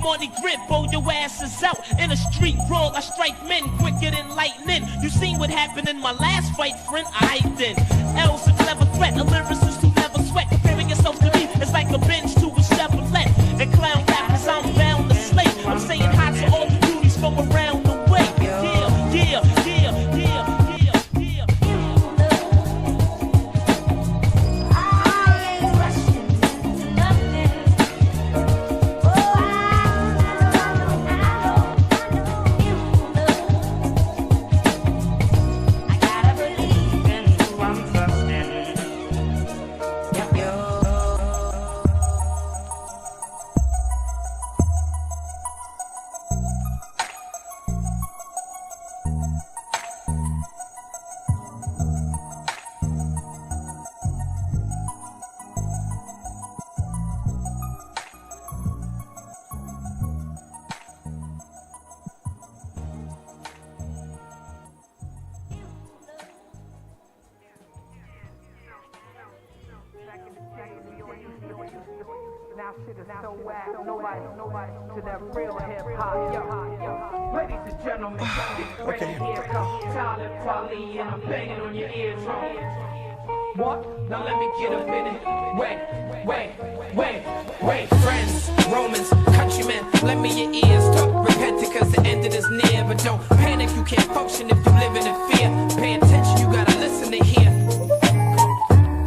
40 grip, bow your asses out. In a street brawl, I strike men quicker than lightning. You seen what happened in my last fight, friend? I then. L's a clever threat, a lyricist who never sweat. Comparing yourself to me is like a bench to a Chevrolet. And clown rappers, I'm bound to slay. I'm saying hi to all the duties from around the way. Yeah, yeah, yeah, yeah, yeah, yeah. I ain't rushing into nothing. Oh, I know. I gotta believe in who I'm trusting. Yep, yo. Now shit is so whack, nobody to that real hip hop. Ladies and gentlemen, ready here comes Talib Kweli, and I'm banging on your eardrum. What? Now let me get up in it. Wait, friends, Romans, countrymen, lend me your ears. Don't repent it cause the end of this near. But don't panic, you can't function if you live in fear. Pay attention, you gotta listen to hear.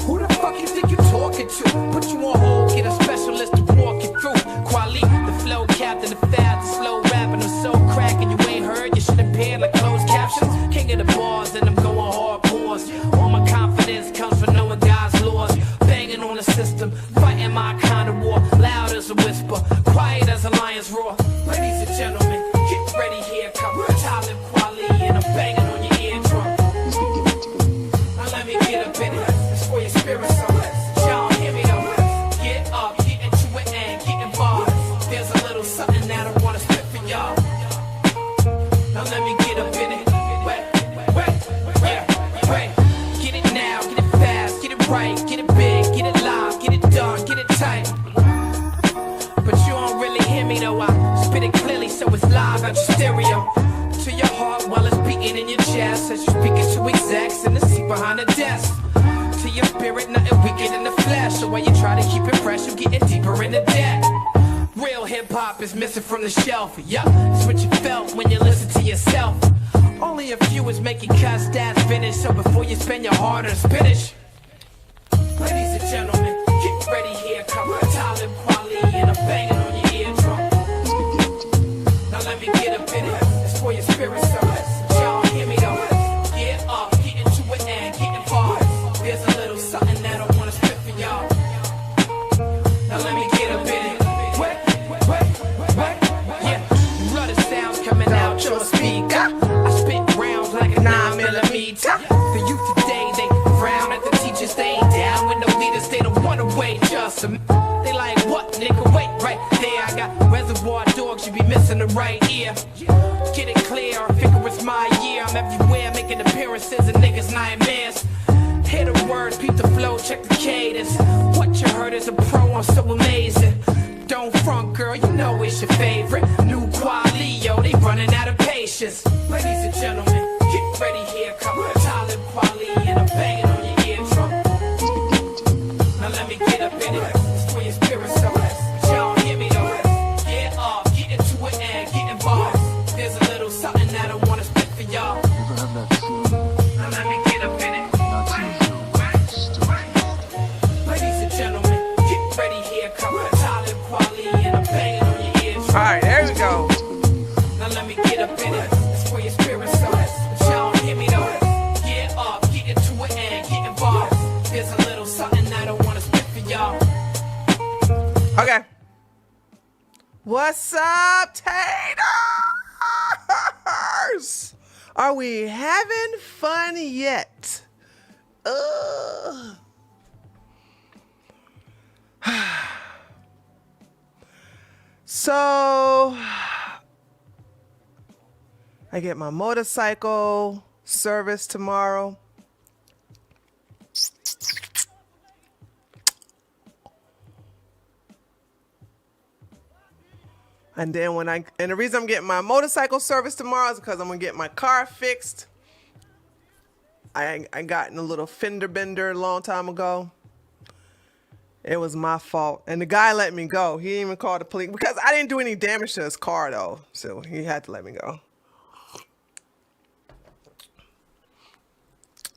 Who the fuck you think you talking to? Put you on hold, get a specialist to walk you through. Quali, the flow captain, the fast, the slow rapping, I'm so cracking. You ain't heard, you should have paired like closed captions. King of the bars, and I'm going hardcore. All my confidence comes from knowing God's laws. Banging on the system, fighting my kind of war. Loud as a whisper, quiet as a lion's roar. Ladies and gentlemen, get ready here, come Talib Kweli, and I'm banging on your eardrum. Now let me get up in it. For your spirit, so y'all hear me though. Get up, get into it and get involved. There's a little something that I wanna spit for y'all. Now let me get up in it. Wait. Get it now, get it fast, get it right, get it big, get it live, get it done, get it tight. But you don't really hear me though. I spit it clearly so it's live out your stereo. To your heart while it's beating in your chest. As you speaking to execs in the seat behind the desk. To your spirit, nothing weaker than the flesh. So while you try to keep it fresh, you're getting deeper in the debt. Real hip-hop is missing from the shelf. Yup, it's what you felt when you listen to yourself. Only a few is making cuts that's finished. So before you spend your hard-earned spinach, ladies and gentlemen, get ready here. Come Talib Kweli, and I'm banging on your eardrum. Now let me get up in it. It's for your spirit, so y'all hear me though. Get up, get into it and get involved. There's a little something that I wanna spit for y'all. Now let me get up in it. Wait. Yeah, bloody sounds coming out your speaker. I spit rounds like a 9mm. The youth today, they frown at the teachers. They ain't down with no leaders. They don't wanna wait just a minute. They like, what, nigga? Wait right there. I got Reservoir Dogs, you be missing the right ear. Get it clear, I figure it's my year. I'm everywhere making appearances and niggas nightmares. Hear the words, beat the flow, check the cadence. What you heard is a pro, I'm so amazing. Don't front, girl, you know it's your favorite. New Kweli, yo, they running out of patience. Ladies and gentlemen, get ready here, come Talib Kweli, and I'm banging on your eardrum. Now let me get up in it, it's for your spirit, so y'all hear me though. Get up, get into it and get involved. There's a little something that I wanna spit for y'all. Now let me get up in it. Ladies and gentlemen, get ready here, come Talib Kweli, and I'm banging on your ears. Alright, there we go. Now let me get up in it. It's for your spirit, so y'all hear me though. Get up, get into it and get involved. There's a little something that I wanna spit for y'all. Okay. What's up, taters? Are we having fun yet? So, I get my motorcycle service tomorrow. And then and the reason I'm getting my motorcycle service tomorrow is because I'm gonna get my car fixed. I got in a little fender bender a long time ago. It was my fault. And the guy let me go. He didn't even call the police because I didn't do any damage to his car though. So he had to let me go.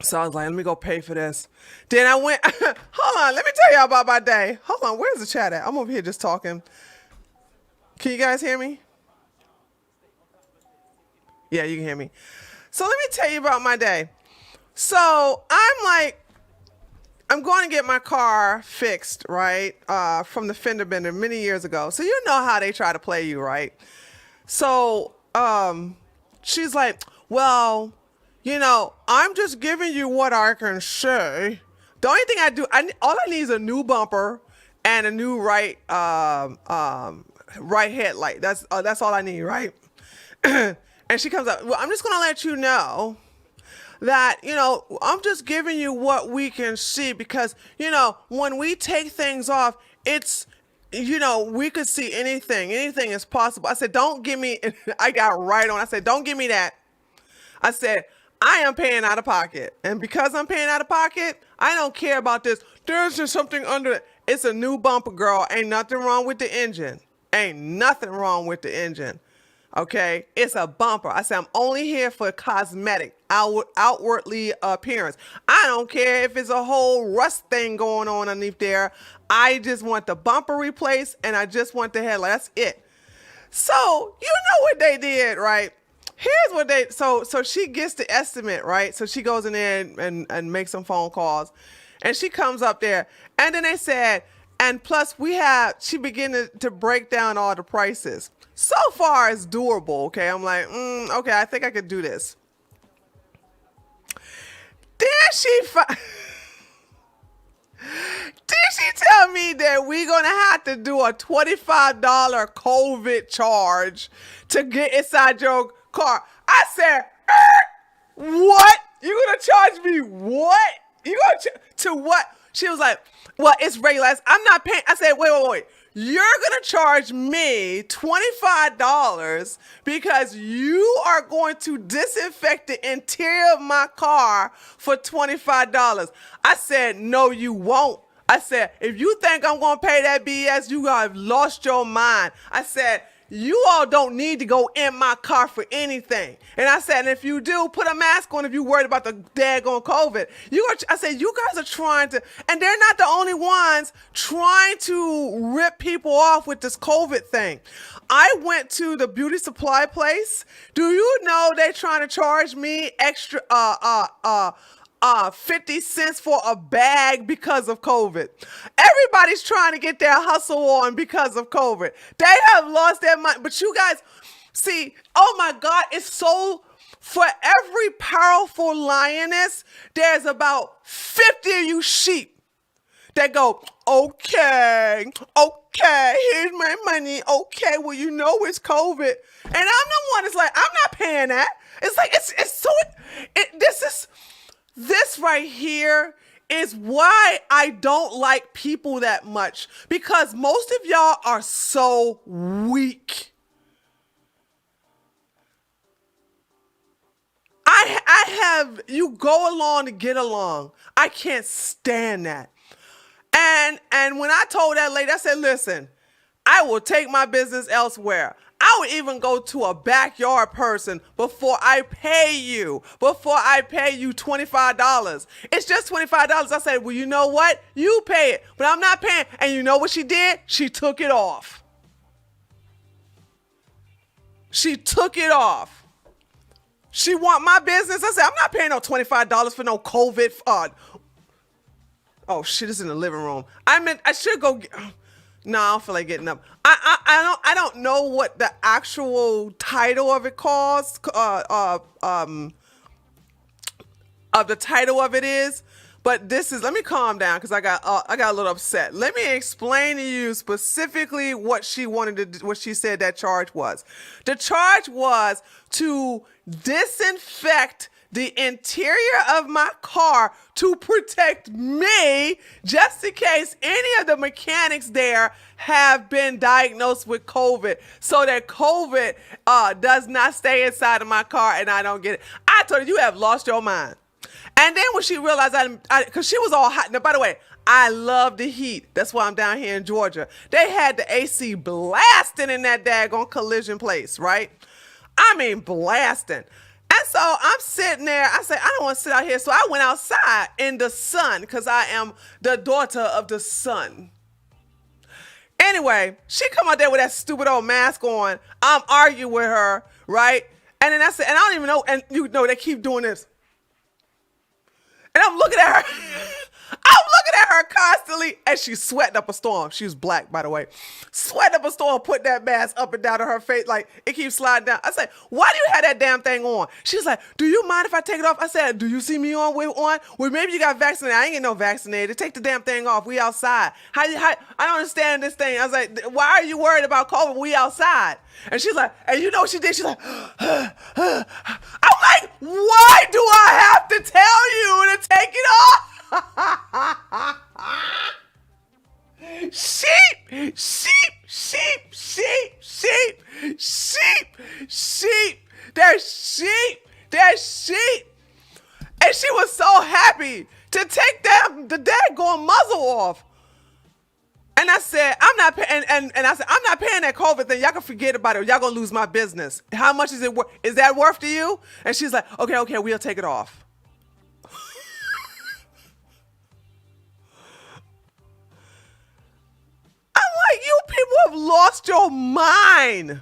So I was like, let me go pay for this. Then I went, hold on, let me tell y'all about my day. Hold on, where's the chat at? I'm over here just talking. Can you guys hear me? Yeah, you can hear me. So let me tell you about my day. So I'm going to get my car fixed, right? From the fender bender many years ago. So you know how they try to play you, right? So she's like, well, you know, I'm just giving you what I can say. The only thing I do, all I need is a new bumper and a new right headlight. That's all I need, right? And she comes up, well, I'm just going to let you know that, you know, I'm just giving you what we can see because, you know, when we take things off, it's, you know, we could see anything is possible. I said, don't give me, I got right on. I said, don't give me that. I said, I am paying out of pocket. And because I'm paying out of pocket, I don't care about this. There's just something under it. It's a new bumper, girl. Ain't nothing wrong with the engine. Ain't nothing wrong with the engine. Okay, it's a bumper. I said, I'm only here for cosmetic, outwardly appearance. I don't care if it's a whole rust thing going on underneath there. I just want the bumper replaced and I just want the headlight. That's it. So, you know what they did, right? Here's what so she gets the estimate, right? So she goes in there and makes some phone calls and she comes up there and then they said, and plus she began to break down all the prices. So far it's doable, okay? I'm like, okay, I think I could do this. Then she tell me that we're gonna have to do a $25 COVID charge to get inside your car. I said, what? You gonna charge me what? You gonna to what? She was like, well, it's regular. I'm not paying. I said, wait. You're going to charge me $25 because you are going to disinfect the interior of my car for $25. I said, no, you won't. I said, if you think I'm going to pay that BS, you have lost your mind. I said, you all don't need to go in my car for anything. And I said, if you do, put a mask on if you're worried about the daggone COVID. I said, you guys are trying to, and they're not the only ones trying to rip people off with this COVID thing. I went to the beauty supply place. Do you know they're trying to charge me extra 50 cents for a bag because of COVID. Everybody's trying to get their hustle on because of COVID. They have lost their mind. But you guys, see, oh my God, it's so, for every powerful lioness, there's about 50 of you sheep that go, okay, here's my money. Okay, well, you know it's COVID. And I'm the one that's like, I'm not paying that. It's like, this right here is why I don't like people that much, because most of y'all are so weak. You go along to get along. I can't stand that. And when I told that lady, I said, listen, I will take my business elsewhere. I would even go to a backyard person before I pay you $25. It's just $25. I said, well, you know what? You pay it, but I'm not paying. And you know what she did? She took it off. She took it off. She want my business. I said, I'm not paying no $25 for no COVID. Oh, shit, it's in the living room. I should go get... No, I don't feel like getting up. I don't know what the actual title of it calls. Of the title of it is, but this is. Let me calm down because I got a little upset. Let me explain to you specifically what she wanted to. What she said that charge was. The charge was to disinfect the interior of my car to protect me just in case any of the mechanics there have been diagnosed with COVID so that COVID does not stay inside of my car and I don't get it. I told her, you have lost your mind. And then when she realized because she was all hot. Now, by the way, I love the heat. That's why I'm down here in Georgia. They had the AC blasting in that daggone collision place, right? I mean, blasting. And so I'm sitting there. I said, I don't want to sit out here. So I went outside in the sun because I am the daughter of the sun. Anyway, she come out there with that stupid old mask on. I'm arguing with her, right? And then I said, and I don't even know, and you know, they keep doing this. And I'm looking at her. I'm looking at her constantly, and she's sweating up a storm. She was black, by the way. Sweating up a storm, put that mask up and down to her face, like it keeps sliding down. I said, why do you have that damn thing on? She's like, do you mind if I take it off? I said, do you see me on? Well, maybe you got vaccinated. I ain't get no vaccinated. Take the damn thing off. We outside. How, I don't understand this thing. I was like, why are you worried about COVID? We outside. And she's like, and you know what she did? She's like, I'm like, why do I have to tell you to take it off? Sheep, sheep, sheep, sheep, sheep, sheep, sheep. They're sheep. They're sheep. And she was so happy to take the daggone muzzle off. And I said, I'm not paying, and I said, I'm not paying that COVID thing. Y'all can forget about it. Y'all gonna lose my business. How much is it worth? Is that worth to you? And she's like, okay, we'll take it off. I'm like, you people have lost your mind.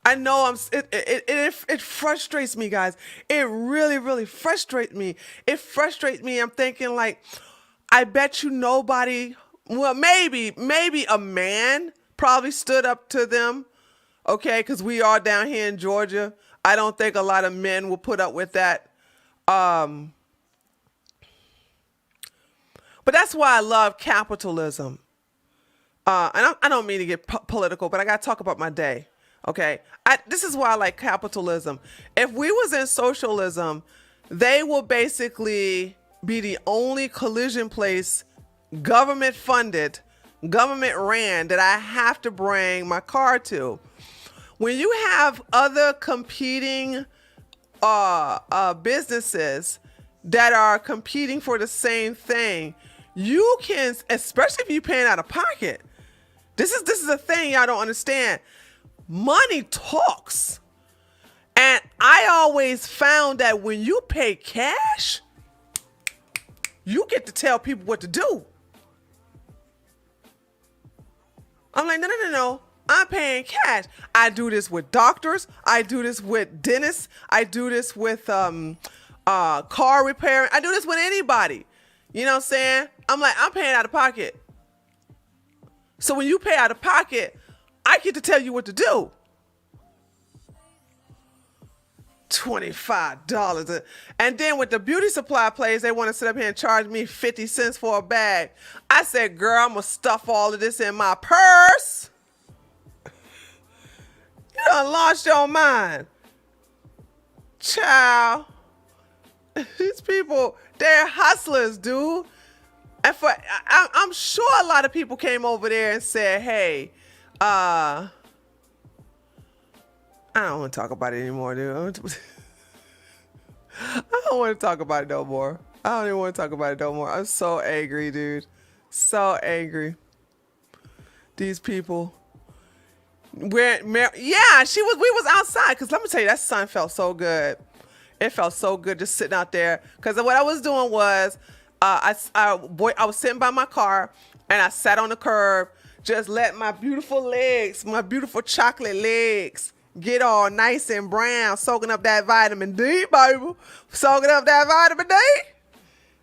I know it frustrates me, guys. It really, really frustrates me. It frustrates me. I'm thinking like, I bet you nobody, well, maybe a man probably stood up to them. Okay. Cause we are down here in Georgia. I don't think a lot of men will put up with that. But that's why I love capitalism. And I don't mean to get political, but I got to talk about my day. Okay. This is why I like capitalism. If we was in socialism, they will basically be the only collision place, government funded, government ran, that I have to bring my car to. When you have other competing businesses that are competing for the same thing, you can, especially if you're paying out of pocket. This is a thing y'all don't understand. Money talks. And I always found that when you pay cash, you get to tell people what to do. I'm like, no. I'm paying cash. I do this with doctors. I do this with dentists. I do this with car repairing. I do this with anybody. You know what I'm saying? I'm like, I'm paying out of pocket. So when you pay out of pocket, I get to tell you what to do. $25. And then with the beauty supply place, they want to sit up here and charge me 50 cents for a bag. I said, girl, I'm going to stuff all of this in my purse. You done lost your mind. Child. These people, they're hustlers, dude. And I'm sure a lot of people came over there and said, hey, I don't want to talk about it anymore, dude. I don't want to talk about it no more. I don't even want to talk about it no more. I'm so angry, dude. So angry. These people. We was outside, because let me tell you, that sun felt so good. It felt so good just sitting out there. Because what I was doing was, I was sitting by my car, and I sat on the curb, just let my beautiful legs, my beautiful chocolate legs, get all nice and brown, soaking up that vitamin D, baby. Soaking up that vitamin D.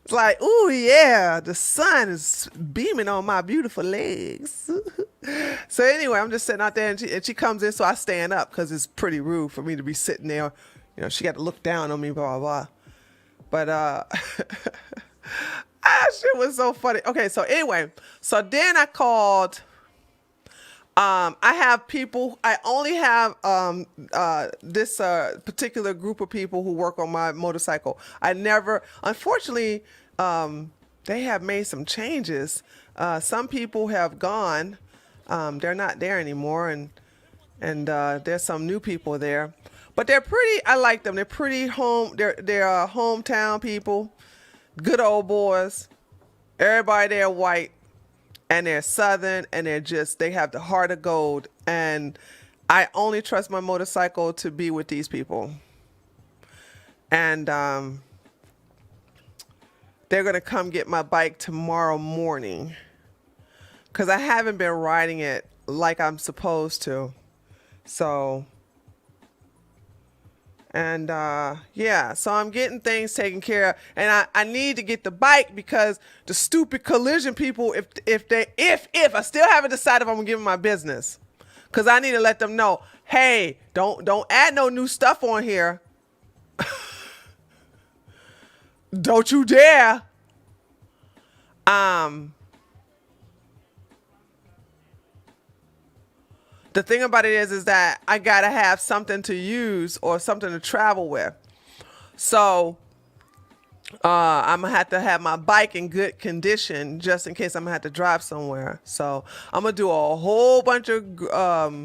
It's like, ooh, yeah, the sun is beaming on my beautiful legs. So anyway, I'm just sitting out there, and she comes in, so I stand up because it's pretty rude for me to be sitting there. You know, she got to look down on me, blah, blah, blah. But that shit was so funny. Okay, so anyway, so then I called I have people. I only have this particular group of people who work on my motorcycle. I never, unfortunately, they have made some changes. Some people have gone. They're not there anymore, and there's some new people there. But they're pretty. I like them. They're pretty home. They're hometown people, good old boys. Everybody there white. And they're Southern, and they have the heart of gold. And I only trust my motorcycle to be with these people. And they're going to come get my bike tomorrow morning. Because I haven't been riding it like I'm supposed to. So, and yeah, so I'm getting things taken care of. And I need to get the bike because the stupid collision people, if I still haven't decided if I'm gonna give them my business, because I need to let them know, hey, don't add no new stuff on here. Don't you dare. The thing about it is that I gotta have something to use or something to travel with. So I'm gonna have to have my bike in good condition just in case I'm gonna have to drive somewhere. So I'm gonna do a whole bunch of I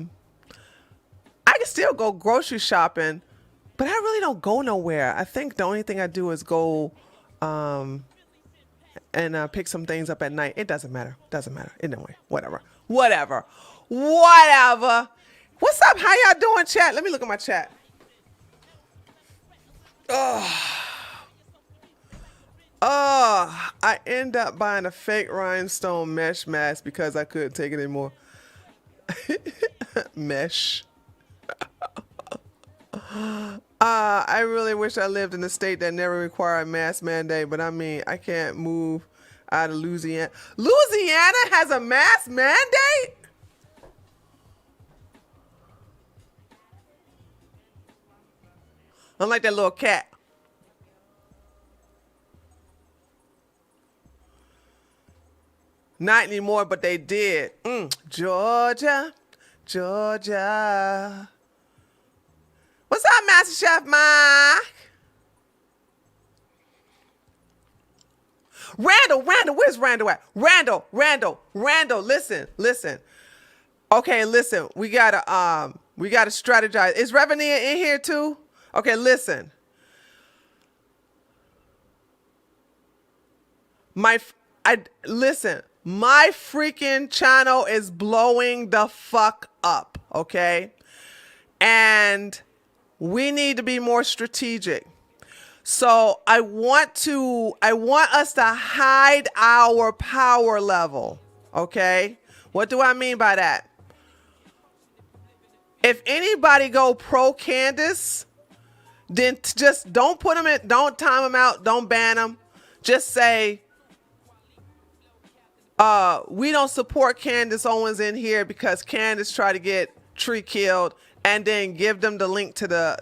can still go grocery shopping, but I really don't go nowhere. I think the only thing I do is go and pick some things up at night. It doesn't matter. Anyway, whatever. What's up? How y'all doing, chat? Let me look at my chat. I end up buying a fake rhinestone mesh mask because I couldn't take it anymore. Mesh. I really wish I lived in a state that never required a mask mandate, but I mean, I can't move out of Louisiana. Louisiana has a mask mandate? Unlike that little cat. Not anymore, but they did. Georgia. What's up, Master Chef Mike? Randall, where's Randall at? Randall, listen. Okay, listen, we gotta strategize. Is Revenia in here too? Okay, listen. My freaking channel is blowing the fuck up, okay? And we need to be more strategic. So I want us to hide our power level, okay? What do I mean by that? If anybody go pro Candace, then just don't put them in, don't time them out, don't ban them. Just say, we don't support Candace Owens in here because Candace tried to get Tree killed, and then give them the link to the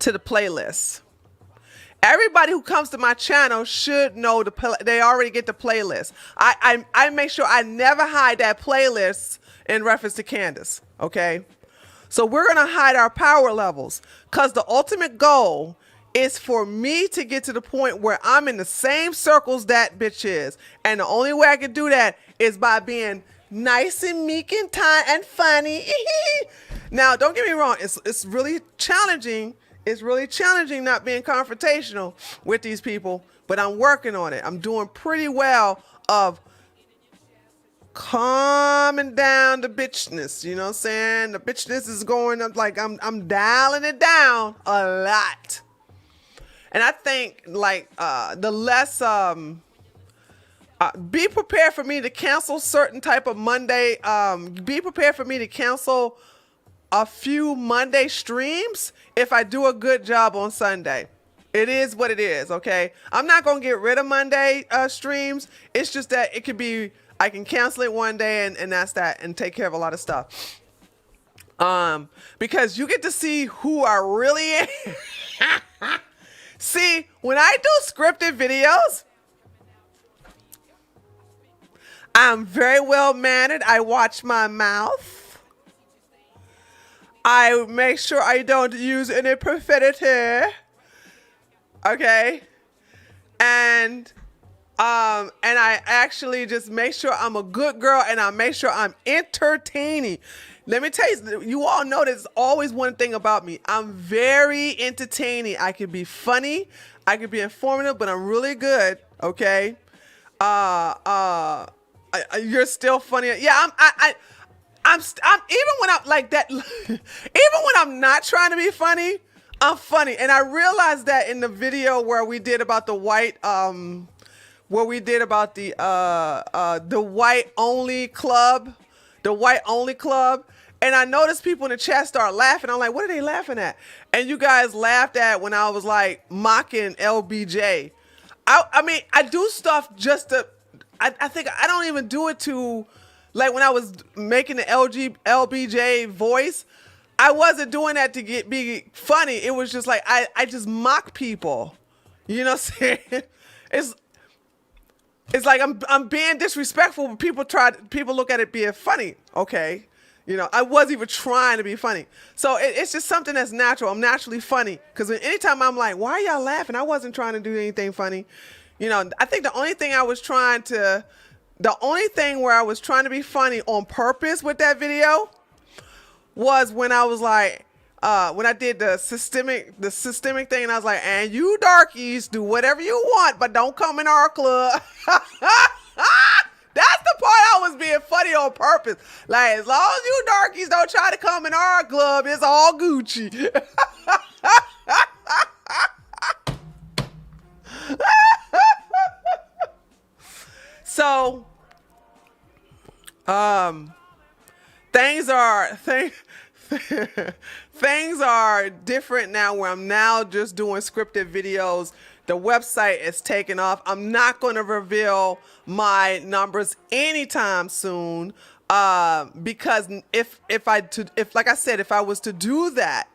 playlist. Everybody who comes to my channel should know they already get the playlist. I make sure I never hide that playlist in reference to Candace, okay? So we're gonna hide our power levels because the ultimate goal is for me to get to the point where I'm in the same circles that bitch is. And the only way I can do that is by being nice and meek and and funny. Now, don't get me wrong. It's really challenging. It's really challenging not being confrontational with these people, but I'm working on it. I'm doing pretty well of calming down the bitchness. You know what I'm saying? The bitchness is going up, like I'm dialing it down a lot. And I think like the less be prepared for me to cancel certain type of Monday. Be prepared for me to cancel a few Monday streams if I do a good job on Sunday. It is what it is, okay? I'm not going to get rid of Monday streams. It's just that it could be, I can cancel it one day and that's that, and take care of a lot of stuff. Because you get to see who I really am. See, when I do scripted videos, I'm very well mannered. I watch my mouth. I make sure I don't use any profanity. Okay? And I actually just make sure I'm a good girl, and I make sure I'm entertaining. Let me tell you, you all know there's always one thing about me. I'm very entertaining. I can be funny, I can be informative, but I'm really good. Okay, you're still funny. Yeah, I'm even when I'm like that, even when I'm not trying to be funny, I'm funny. And I realized that in the video where we did about the white, where we did about the white only club, and I noticed people in the chat start laughing. I'm like, what are they laughing at? And you guys laughed at when I was like mocking LBJ. I mean, I do stuff just to, I think I don't even do it to, like when I was making the LBJ voice, I wasn't doing that to be funny. It was just like, I just mock people. You know what I'm saying? It's like I'm being disrespectful, but people look at it being funny. Okay. You know, I wasn't even trying to be funny. So it's just something that's natural. I'm naturally funny. Because anytime I'm like, why are y'all laughing? I wasn't trying to do anything funny. You know, I think the only thing where I was trying to be funny on purpose with that video was when I was like, when I did the systemic thing, and I was like, and you darkies do whatever you want, but don't come in our club. That's the part I was being funny on purpose. Like, as long as you darkies don't try to come in our club, it's all Gucci. So, things are different now, where I'm now just doing scripted videos. The website is taking off. I'm not going to reveal my numbers anytime soon, because if like I said, if I was to do that,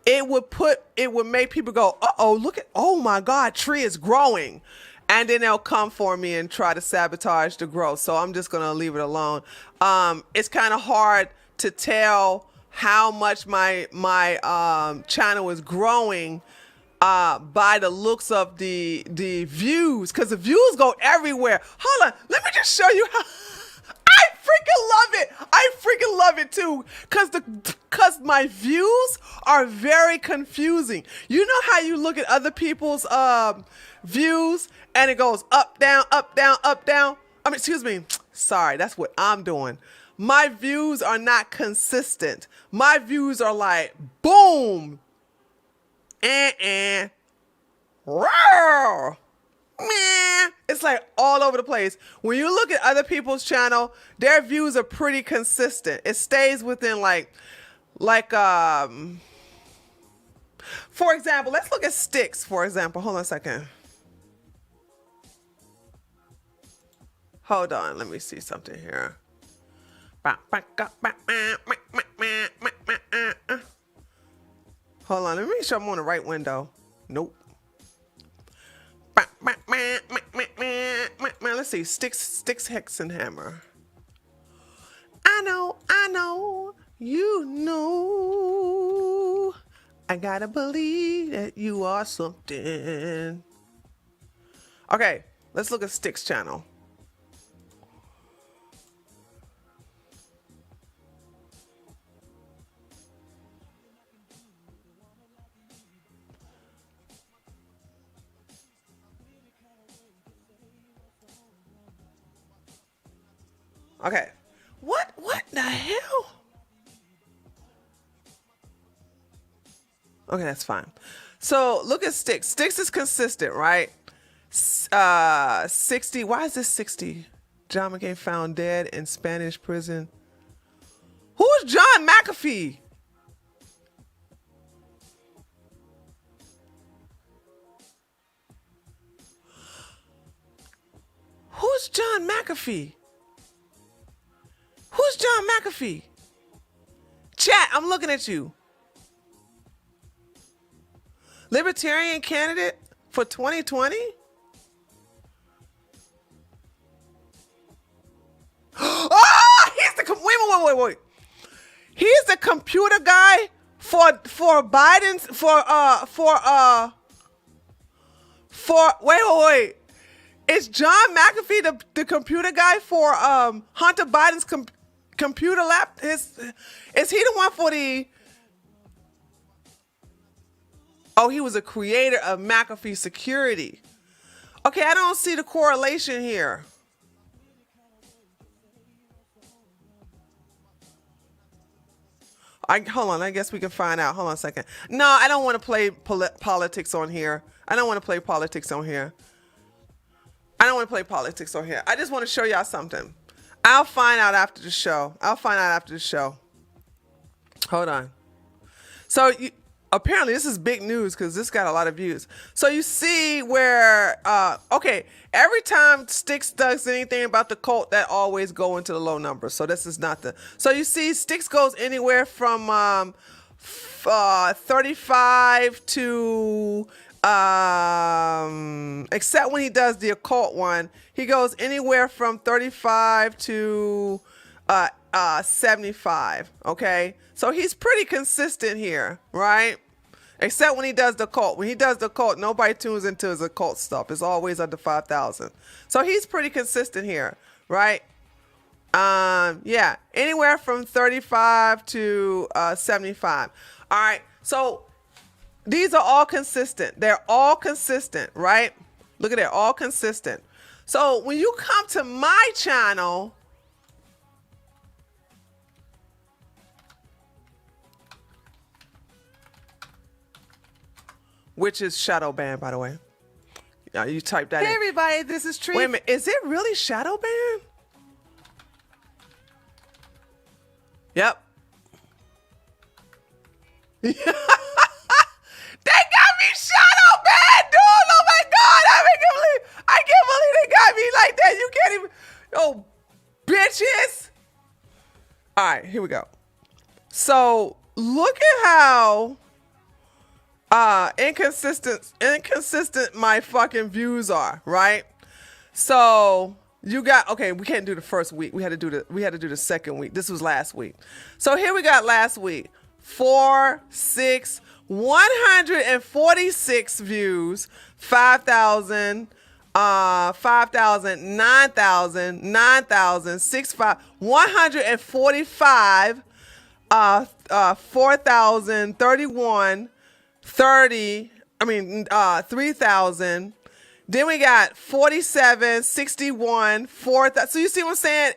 it would make people go, oh my God, tree is growing. And then they'll come for me and try to sabotage the growth. So I'm just going to leave it alone. It's kind of hard to tell how much my channel is growing by the looks of the views, because the views go everywhere. Hold on, let me just show you how. I freaking love it too, because my views are very confusing. You know how you look at other people's views and it goes up, down, up, down, up, down? I mean, excuse me. Sorry, that's what I'm doing. My views are not consistent. My views are like, boom, roar. Man, it's like all over the place. When you look at other people's channel, their views are pretty consistent. It stays within for example, let's look at Sticks, for example. Hold on a second. Hold on, let me see something here. Hold on, let me make sure I'm on the right window. Nope. Let's see. Sticks Hexenhammer. I know, you know. I gotta believe that you are something. Okay, let's look at Sticks channel. Okay, what the hell? Okay, that's fine. So look at Sticks. Sticks is consistent, right? 60. Why is this 60? John McCain found dead in Spanish prison. Who's John McAfee? Who's John McAfee? Who's John McAfee? Chat, I'm looking at you. Libertarian candidate for 2020? wait. He's the computer guy for Biden's wait. Is John McAfee the computer guy for Hunter Biden's computer lab? Is he the one for the? Oh, he was a creator of McAfee Security. Okay, I don't see the correlation here. Hold on, I guess we can find out. Hold on a second. No, I don't want to play politics on here. I don't want to play politics on here. I just want to show y'all something. I'll find out after the show. Hold on. So apparently this is big news because this got a lot of views. So you see where, okay, every time Sticks does anything about the cult, that always go into the low numbers. So this is not so you see Sticks goes anywhere from 35 to, except when he does the occult one, he goes anywhere from 35 to 75. Okay, so he's pretty consistent here, right? Except when he does the cult. When he does the cult, nobody tunes into his occult stuff. It's always under 5,000. So he's pretty consistent here, right? Yeah, anywhere from 35 to 75. All right, so these are all consistent. They're all consistent, right? Look at it, all consistent. So when you come to my channel, which is shadow ban, by the way. Yeah, you type that in. Hey everybody, this is Tree. Wait a minute, is it really shadow ban? Yep. They got me shadow banned, dude. Oh my God, I can't believe they got me like that. You can't even. Oh, bitches. All right, here we go. So look at how inconsistent my fucking views are, right? So you got, okay, we can't do the first week. We had to do the second week. This was last week. So here we got last week. 146 views, 5,000, 5,000, 9,000, 9,000, 6,500, 145, 4,000, 31, 30, 3,000. Then we got 47, 61, 4,000. So you see what I'm saying?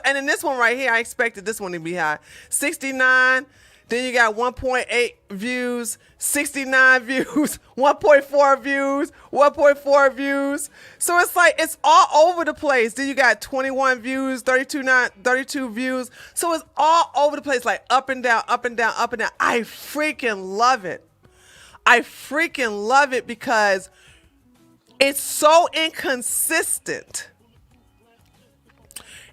And in this one right here, I expected this one to be high. 69. Then you got 1.8 views, 69 views, 1.4 views, 1.4 views. So it's all over the place. Then you got 21 views, 32 views. So it's all over the place, like up and down, up and down, up and down. I freaking love it. Because it's so inconsistent.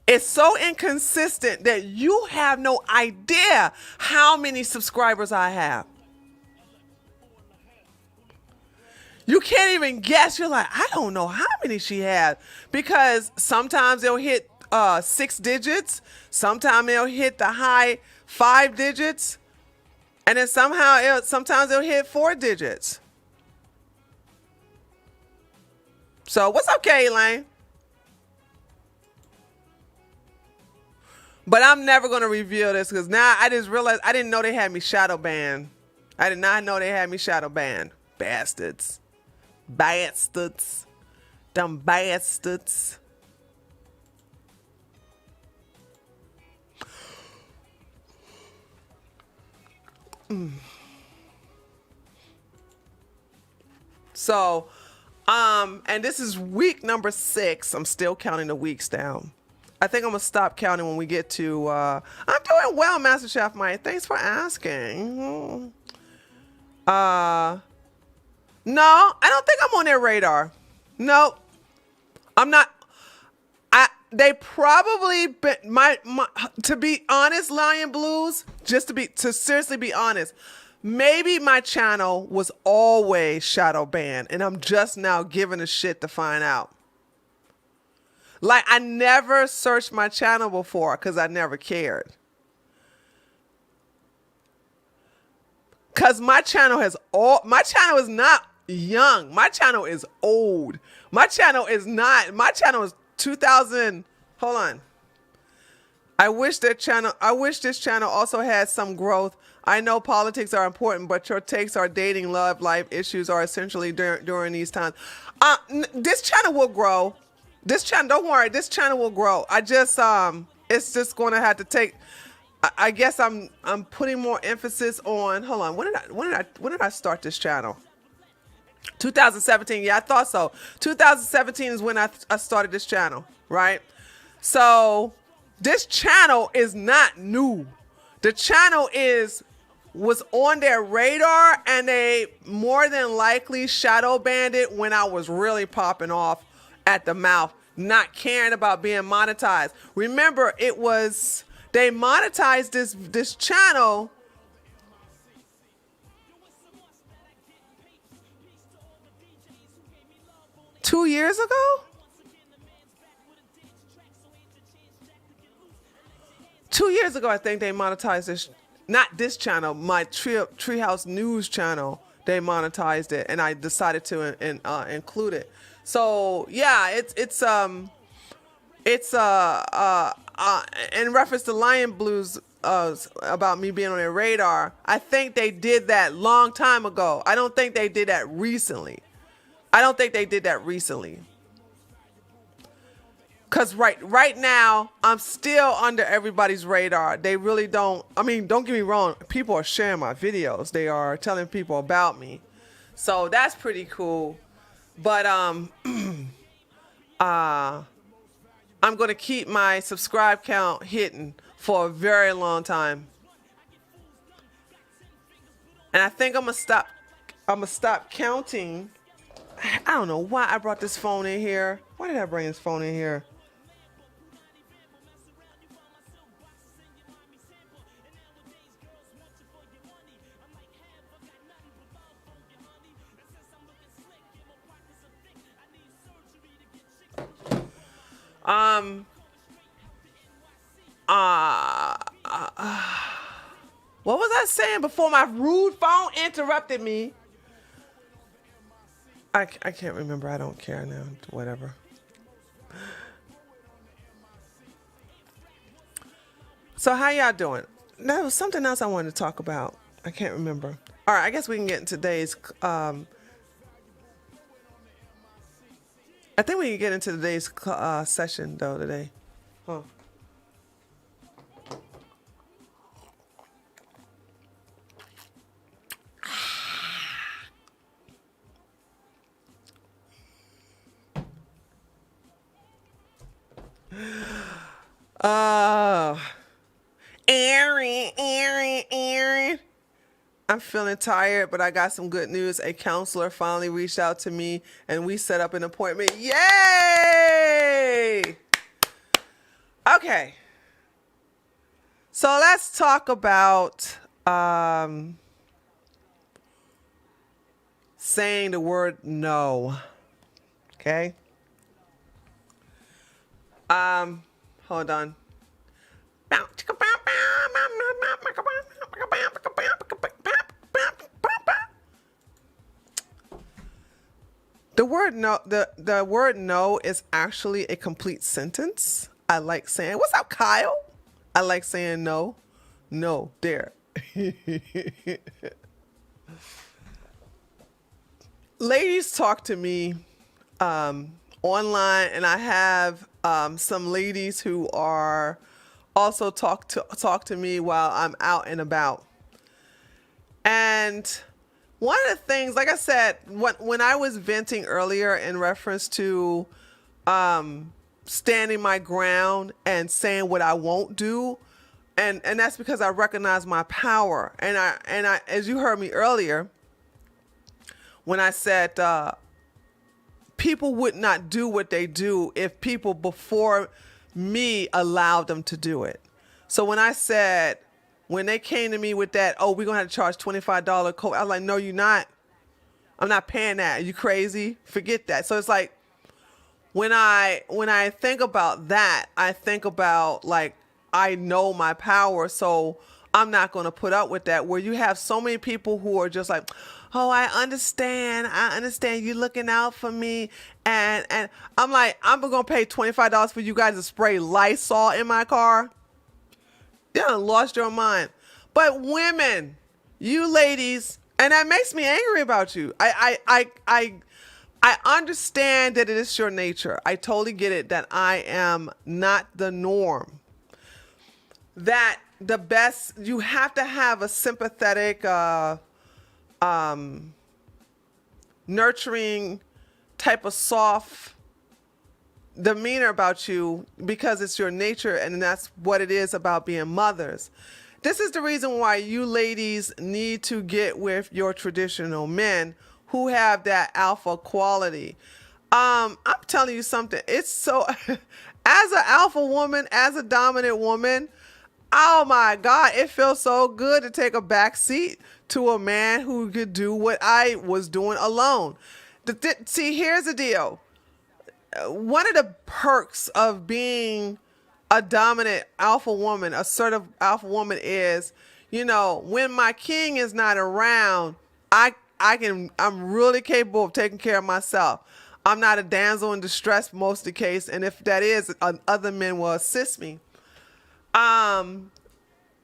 It's so inconsistent that you have no idea how many subscribers I have. You can't even guess. You're like, I don't know how many she has, because sometimes they'll hit 6 digits. Sometimes they'll hit the high 5 digits. And then sometimes they'll hit 4 digits. So what's up, K-Lane? But I'm never going to reveal this because now I just realized I didn't know they had me shadow banned. I did not know they had me shadow banned. Bastards. Dumb bastards. So, and this is week number 6. I'm still counting the weeks down. I think I'm going to stop counting when we get to, I'm doing well, Master Chef Mike. Thanks for asking. No, I don't think I'm on their radar. No, I'm not. They probably, to be honest, Lion Blues, to seriously be honest, maybe my channel was always shadow banned and I'm just now giving a shit to find out. Like, I never searched my channel before because I never cared. Because my channel is not young. My channel is old. My channel is 2000. Hold on. I wish this channel also had some growth. I know politics are important, but your takes are dating, love, life issues are essentially during these times. This channel will grow. Don't worry, this channel will grow. It's just going to have to take. I guess I'm putting more emphasis on. Hold on, when did I start this channel? 2017. Yeah, I thought so. 2017 is when I started this channel, right? So this channel is not new. The channel was on their radar, and they more than likely shadow banned it when I was really popping off at the mouth, not caring about being monetized. Remember, they monetized this channel 2 years ago. 2 years ago, I think they monetized this. Not this channel, my Treehouse News channel. They monetized it, and I decided to include it. So yeah, it's in reference to Lion Blues about me being on their radar. I think they did that long time ago. I don't think they did that recently. Cause right now I'm still under everybody's radar. They really don't. I mean, don't get me wrong. People are sharing my videos. They are telling people about me, so that's pretty cool. But I'm gonna keep my subscribe count hitting for a very long time, and I think I'm gonna stop counting. I don't know why I brought this phone in here. Why did I bring this phone in here? What was I saying before my rude phone interrupted me? I can't remember. I don't care now. Whatever. So how y'all doing? There was something else I wanted to talk about. I can't remember. All right, I guess we can get into today's. I think we can get into today's session though today. Huh. Aaron. I'm feeling tired, but I got some good news. A counselor finally reached out to me, and we set up an appointment. Yay! Okay. So let's talk about saying the word no. Okay? Hold on. The word no, the word no is actually a complete sentence. I like saying, "What's up, Kyle?" I like saying no. No, there. Ladies talk to me online, and I have some ladies who are also talk to me while I'm out and about. And one of the things, like I said, when I was venting earlier in reference to standing my ground and saying what I won't do, and that's because I recognize my power. And I, as you heard me earlier, when I said people would not do what they do if people before me allowed them to do it. So when I said, when they came to me with that, oh, we're going to have to charge $25 code, I was like, no, you're not. I'm not paying that. Are you crazy? Forget that. So it's like, when I think about that, I think about like I know my power, so I'm not going to put up with that. Where you have so many people who are just like, "Oh, I understand you looking out for me," and I'm like, I'm going to pay $25 for you guys to spray Lysol in my car. You done lost your mind. But women, you ladies, and that makes me angry about you. I understand that it is your nature. I totally get it that I am not the norm. That the best, you have to have a sympathetic, nurturing type of soft demeanor about you because it's your nature, and that's what it is about being mothers. This is the reason why you ladies need to get with your traditional men who have that alpha quality. I'm telling you something. It's so, as an alpha woman, as a dominant woman, oh my God, it feels so good to take a back seat to a man who could do what I was doing alone. See, here's the deal. One of the perks of being a dominant alpha woman, assertive alpha woman is, when my king is not around, I'm really capable of taking care of myself. I'm not a damsel in distress most of the case, and if that is, other men will assist me. And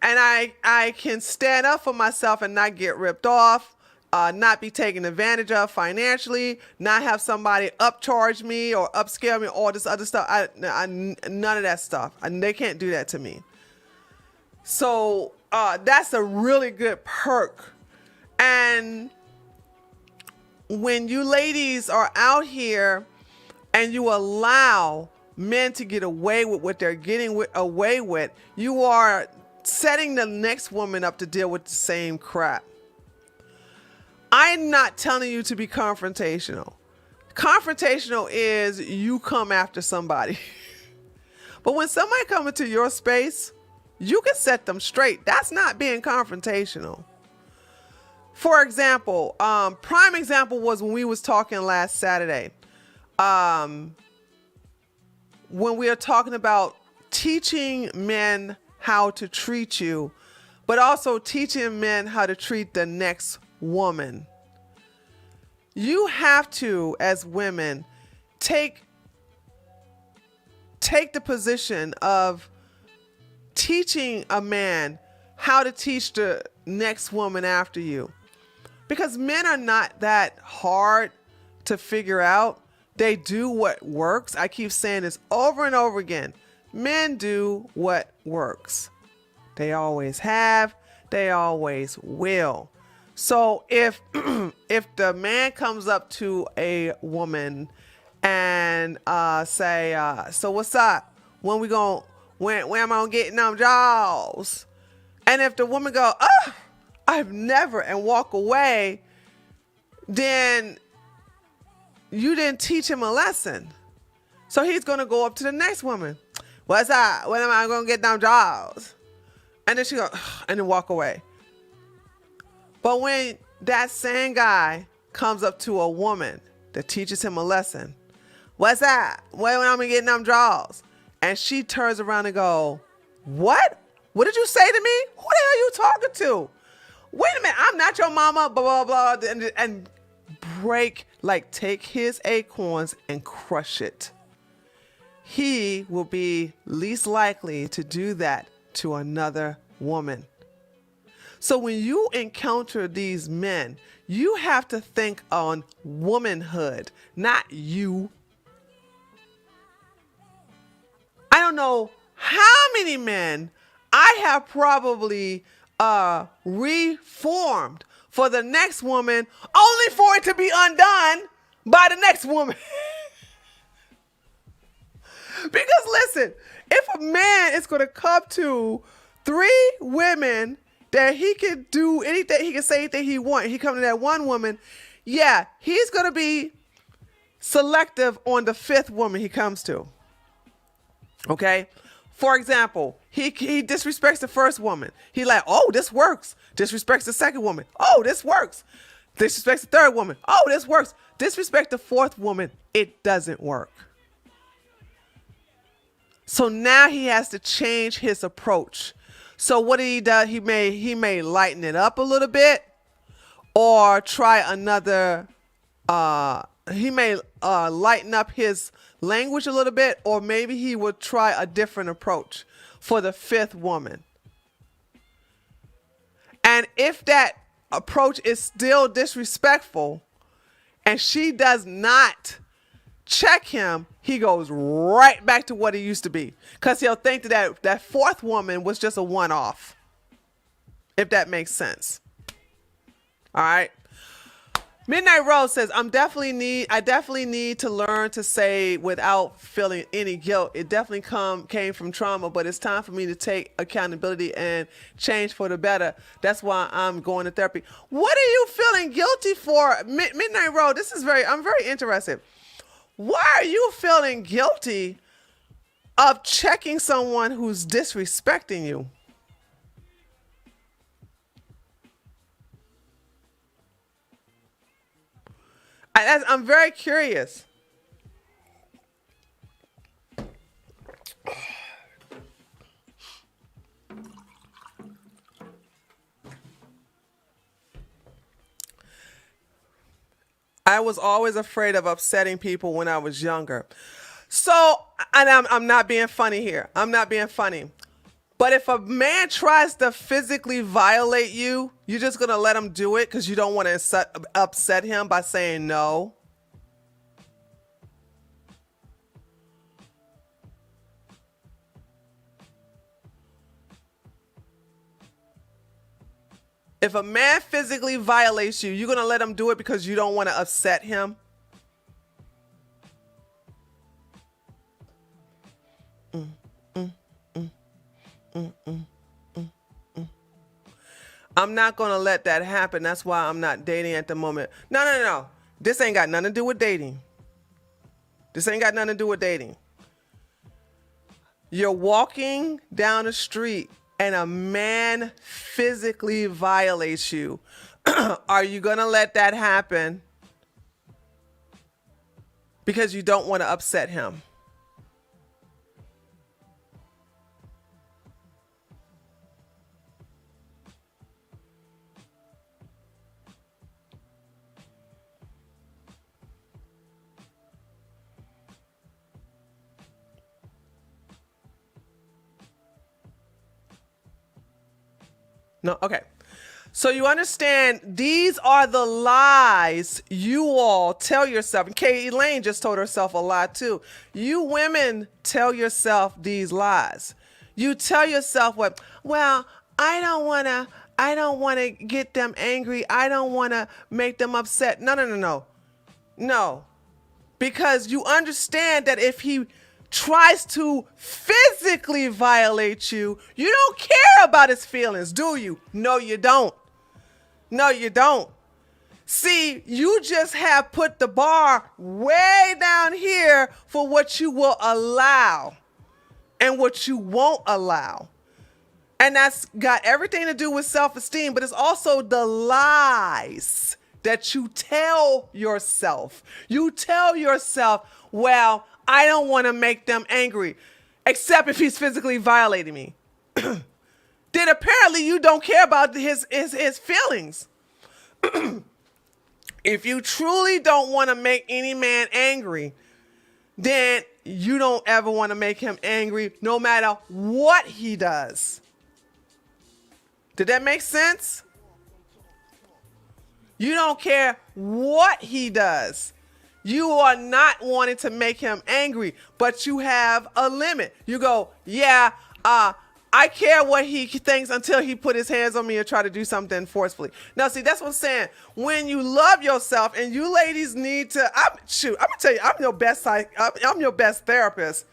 I can stand up for myself and not get ripped off, not be taken advantage of financially, not have somebody upcharge me or upscale me, all this other stuff. None of that stuff. They can't do that to me. So that's a really good perk. And when you ladies are out here and you allow men to get away with what they're getting away with, you are setting the next woman up to deal with the same crap. I'm not telling you to be confrontational. Confrontational is you come after somebody. But when somebody comes into your space, you can set them straight. That's not being confrontational. For example, prime example was when we was talking last Saturday. When we are talking about teaching men how to treat you, but also teaching men how to treat the next woman. You have to, as women, take the position of teaching a man how to teach the next woman after you. Because men are not that hard to figure out. They do what works. I keep saying this over and over again. Men do what works. They always have. They always will. So if the man comes up to a woman and say, so what's up? When am I gonna get them jaws? And if the woman go, I've never, and walk away, then you didn't teach him a lesson. So he's going to go up to the next woman. What's up? When am I going to get them jaws? And then she go, and then walk away. But when that same guy comes up to a woman that teaches him a lesson, what's that? When am I going to get them jaws? And she turns around and go, what? What did you say to me? Who the hell are you talking to? Wait a minute, I'm not your mama, blah, blah, blah, and take his acorns and crush it. He will be least likely to do that to another woman. So when you encounter these men, you have to think on womanhood, not you. I don't know how many men I have probably reformed for the next woman, only for it to be undone by the next woman. Because listen, if a man is going to come to 3 women that he can do anything, he can say anything he wants, he come to that one woman, yeah, he's going to be selective on the 5th woman he comes to. Okay? For example, he disrespects the first woman. He like, oh, this works. Disrespects the second woman. Oh, this works. Disrespects the third woman. Oh, this works. Disrespect the 4th woman. It doesn't work. So now he has to change his approach. So what did he do? He may lighten it up a little bit, or try another. He may lighten up his language a little bit, or maybe he would try a different approach for the fifth woman. And if that approach is still disrespectful and she does not check him, he goes right back to what he used to be, because he'll think that fourth woman was just a one-off, if that makes sense. All right. Midnight Rose says, I definitely need to learn to say without feeling any guilt. It definitely came from trauma, but it's time for me to take accountability and change for the better. That's why I'm going to therapy. What are you feeling guilty for? Midnight Rose, I'm very interested. Why are you feeling guilty of checking someone who's disrespecting you? I'm very curious. I was always afraid of upsetting people when I was younger. So, and I'm not being funny here. I'm not being funny. But if a man tries to physically violate you, you're just going to let him do it because you don't want to upset him by saying no? If a man physically violates you, you're going to let him do it because you don't want to upset him? I'm not going to let that happen. That's why I'm not dating at the moment. No. This ain't got nothing to do with dating. You're walking down the street and a man physically violates you. Are you going to let that happen because you don't want to upset him? No, okay. So you understand, these are the lies you all tell yourself. And Kay Elaine just told herself a lie too. You women tell yourself these lies. You tell yourself I don't want to get them angry. I don't want to make them upset. No. Because you understand that if he tries to physically violate you, you don't care about his feelings, do you? No, you don't. See, you just have put the bar way down here for what you will allow and what you won't allow. And that's got everything to do with self-esteem, but it's also the lies that you tell yourself. You tell yourself, I don't want to make them angry, except if he's physically violating me. Then apparently you don't care about his feelings. If you truly don't want to make any man angry, then you don't ever want to make him angry no matter what he does. Did that make sense? You don't care what he does. You are not wanting to make him angry, but you have a limit. You go, I care what he thinks until he put his hands on me or try to do something forcefully. Now, see, that's what I'm saying. When you love yourself, and you ladies need to, I'm gonna tell you, I'm your best therapist.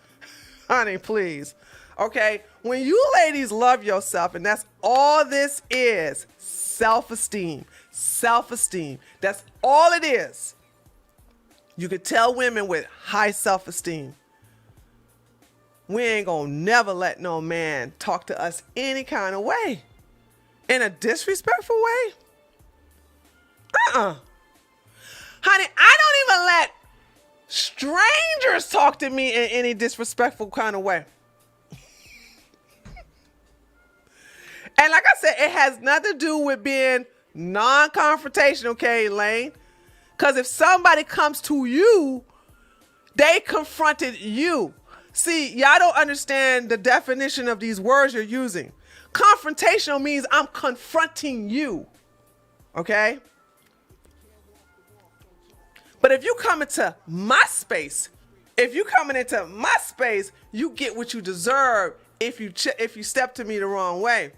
Honey, please. Okay? When you ladies love yourself, and that's all this is, self-esteem. That's all it is. You could tell women with high self-esteem, we ain't gonna never let no man talk to us any kind of way. In a disrespectful way? Honey, I don't even let strangers talk to me in any disrespectful kind of way. And like I said, it has nothing to do with being non-confrontational, okay, Elaine? Because if somebody comes to you, they confronted you. See, y'all don't understand the definition of these words you're using. Confrontational means I'm confronting you, okay? But if you come into my space, you get what you deserve if you step to me the wrong way.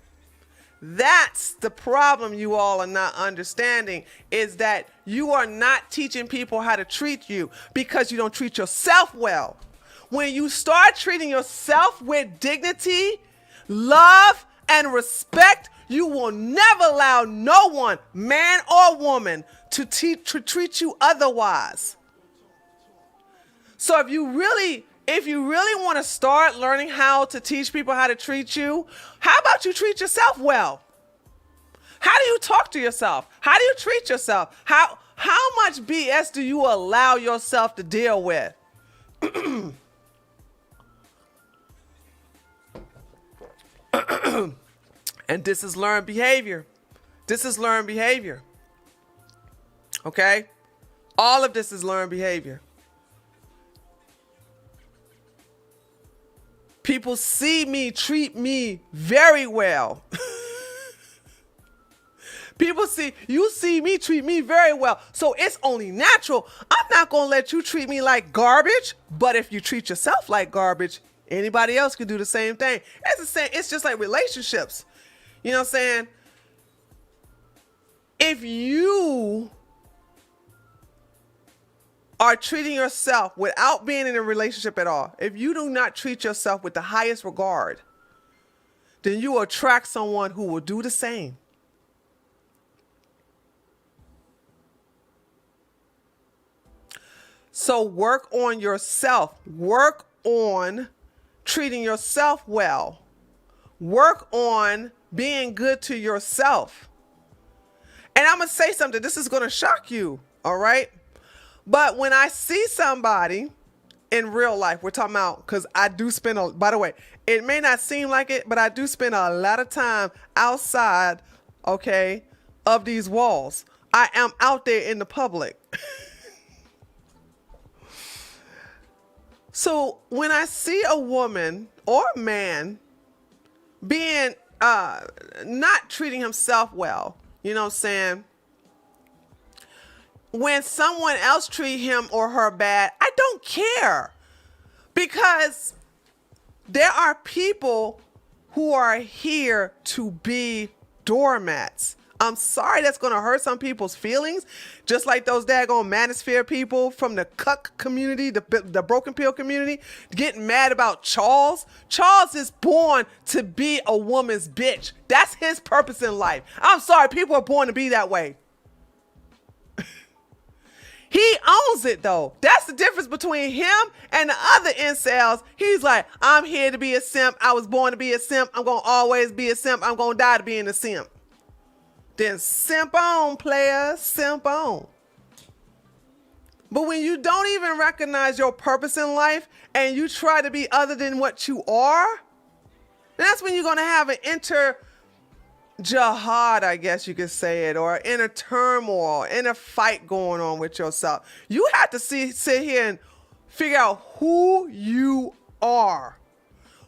That's the problem you all are not understanding, is that you are not teaching people how to treat you because you don't treat yourself well. When you start treating yourself with dignity, love, and respect, you will never allow no one, man or woman, to treat you otherwise. So if you really want to start learning how to teach people how to treat you, how about you treat yourself well? How do you talk to yourself? How do you treat yourself? How much BS do you allow yourself to deal with? And this is learned behavior. Okay? All of this is learned behavior. People see me treat me very well. You see me treat me very well. So it's only natural. I'm not going to let you treat me like garbage. But if you treat yourself like garbage, anybody else can do the same thing. It's just like relationships. You know what I'm saying? If you are treating yourself without being in a relationship at all, if you do not treat yourself with the highest regard, then you will attract someone who will do the same. So work on yourself. Work on treating yourself well. Work on being good to yourself. And I'm going to say something. This is going to shock you. All right. But when I see somebody in real life, we're talking about, because I do spend, by the way, it may not seem like it, but I do spend a lot of time outside, okay, of these walls. I am out there in the public. So when I see a woman or a man being, not treating himself well, you know what I'm saying? When someone else treat him or her bad, I don't care, because there are people who are here to be doormats. I'm sorry that's going to hurt some people's feelings, just like those daggone manosphere people from the cuck community, the broken pill community, getting mad about Charles. Charles is born to be a woman's bitch. That's his purpose in life. I'm sorry, people are born to be that way. He owns it, though. That's the difference between him and the other incels. He's like, I'm here to be a simp. I was born to be a simp. I'm going to always be a simp. I'm going to die to being a simp. Then simp on, player. Simp on. But when you don't even recognize your purpose in life and you try to be other than what you are, that's when you're going to have an jihad, I guess you could say it, or inner turmoil, inner fight going on with yourself. You have to sit here and figure out who you are.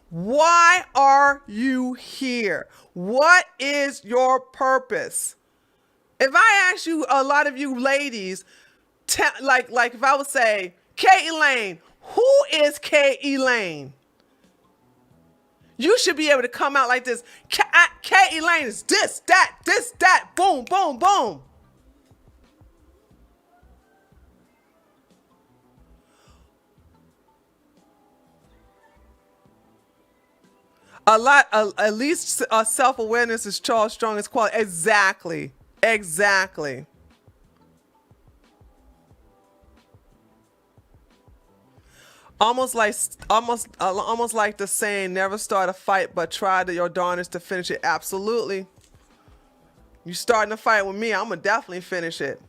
Why are you here? What is your purpose? If I ask you, a lot of you ladies, like if I would say, K. Elaine, who is K. Elaine? You should be able to come out like this. K. Elaine is this, that, boom, boom, boom. At least self-awareness is Charles' strongest quality. Exactly. Almost like the saying, never start a fight, but try your darnest to finish it. Absolutely. You starting a fight with me, I'm gonna definitely finish it.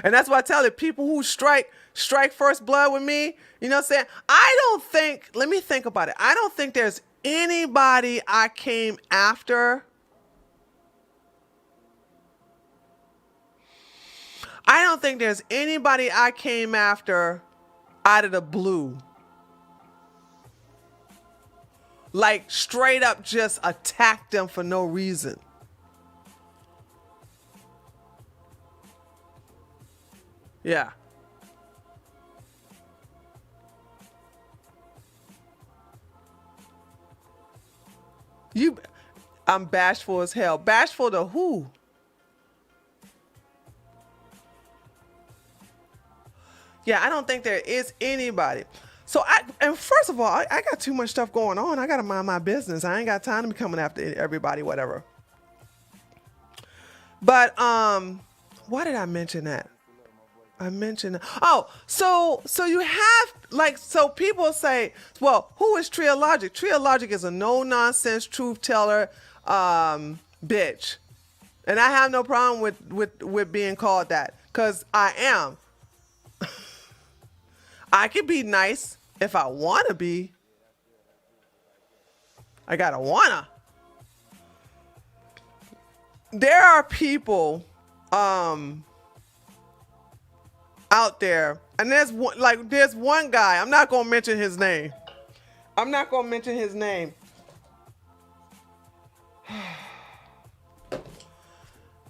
And that's why I tell you, people who strike first blood with me, you know what I'm saying? Let me think about it. I don't think there's anybody I came after. I don't think there's anybody I came after out of the blue. Like straight up just attacked them for no reason. Yeah. I'm bashful as hell. Bashful to who? Yeah, I don't think there is anybody. So and first of all, I got too much stuff going on. I got to mind my business. I ain't got time to be coming after everybody, whatever. But why did I mention that? I mentioned, oh, so you have, like, so people say, well, who is Tria Logic? Tria Logic is a no-nonsense truth teller bitch. And I have no problem with being called that, because I am. I can be nice if I want to be. I gotta wanna. There are people out there, and there's one guy. I'm not gonna mention his name.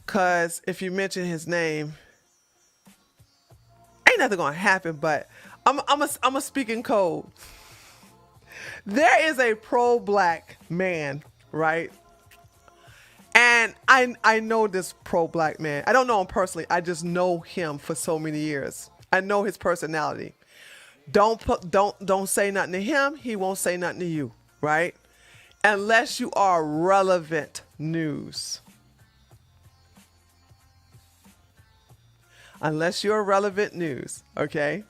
Cause if you mention his name, ain't nothing gonna happen. But I'm a speak in code. There is a pro-black man, right? And I know this pro-black man. I don't know him personally. I just know him for so many years. I know his personality. Don't say nothing to him. He won't say nothing to you, right? Unless you are relevant news. Unless you're relevant news, okay?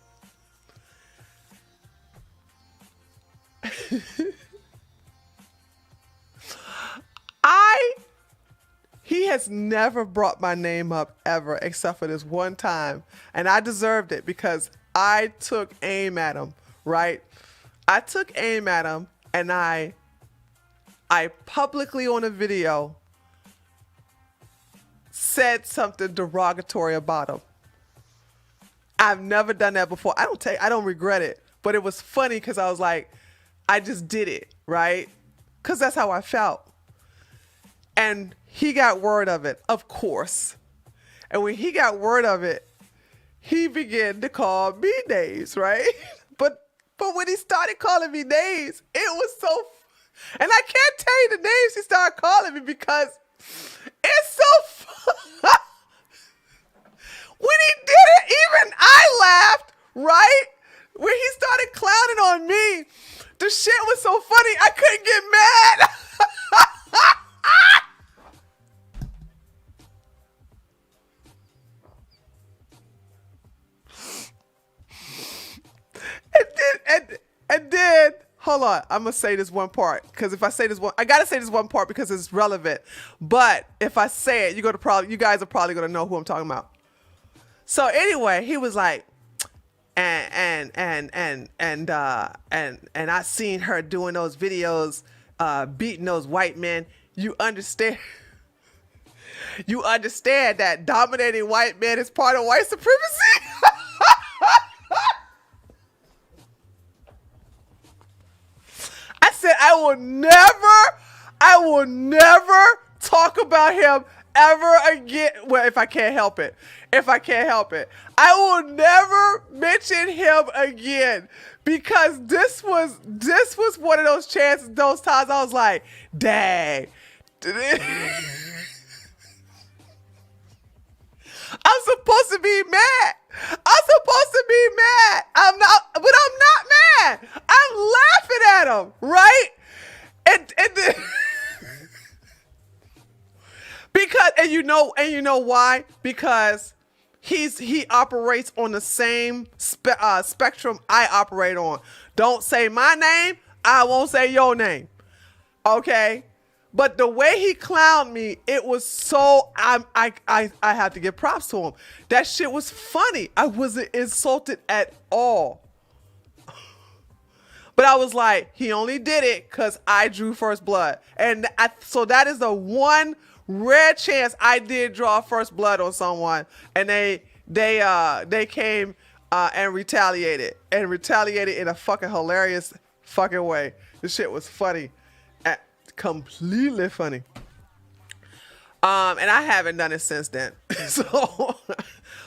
He has never brought my name up ever, except for this one time. And I deserved it because I took aim at him, right? I took aim at him, and I publicly on a video said something derogatory about him. I've never done that before. I don't regret it, but it was funny because I was like, I just did it, right? Because that's how I felt. And he got word of it, of course. And when he got word of it, he began to call me names, right? But when he started calling me names, it was so, and I can't tell you the names he started calling me because it's so when he did it, even I laughed, right? When he started clowning on me, the shit was so funny, I couldn't get mad. And then, hold on, I'm gonna say this one part, because if I say this one, I gotta say this one part because it's relevant. But if I say it, you guys are probably gonna know who I'm talking about. So anyway, he was like, and I seen her doing those videos, beating those white men. You understand? You understand that dominating white men is part of white supremacy? I said, I will never talk about him ever again. Well, if I can't help it. I will never mention him again, because this was one of those chances, those times I was like, dang. I'm supposed to be mad. I'm not mad. I'm laughing at him, right? And because you know why? Because he operates on the same spectrum I operate on. Don't say my name, I won't say your name. Okay? But the way he clowned me, it was so, I had to give props to him. That shit was funny. I wasn't insulted at all. But I was like, he only did it because I drew first blood. And so that is the one rare chance I did draw first blood on someone. And they came and retaliated in a fucking hilarious fucking way. This shit was funny. Completely funny. And I haven't done it since then.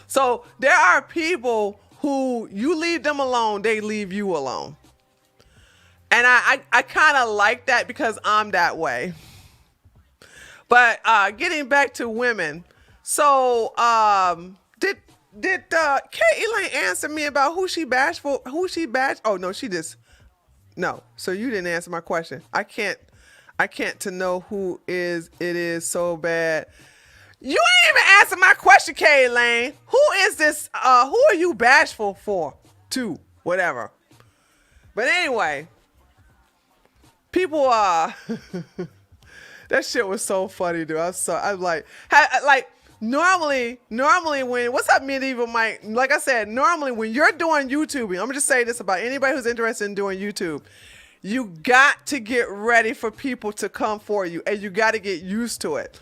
So there are people who you leave them alone, they leave you alone. And I kind of like that because I'm that way. But getting back to women, so did Kate Elaine answer me about who she bashed for? Oh no, no. So you didn't answer my question. I can't to know who it is so bad. You ain't even answer my question, Kate Elaine. Who is this? Who are you bashful for? To whatever. But anyway, people that shit was so funny, dude. I'm like normally when what's up, Medieval Mike? Like I said, normally when you're doing YouTubing, I'm gonna just say this about anybody who's interested in doing YouTube. You got to get ready for people to come for you, and you got to get used to it.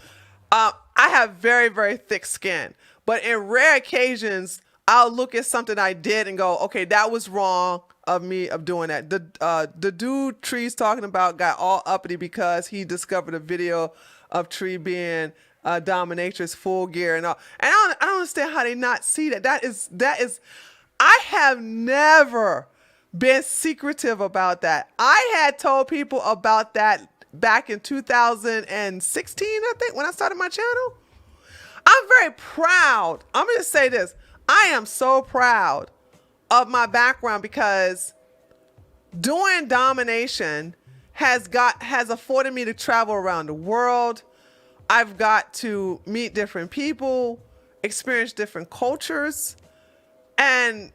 I have very, very thick skin, but in rare occasions, I'll look at something I did and go, okay, that was wrong of me of doing that. The dude Tree's talking about got all uppity because he discovered a video of Tree being dominatrix full gear and all. And I don't understand how they not see that. That is. I have never been secretive about that. I had told people about that back in 2016, I think, when I started my channel. I'm very proud. I'm going to say this. I am so proud of my background because doing domination has afforded me to travel around the world. I've got to meet different people, experience different cultures, and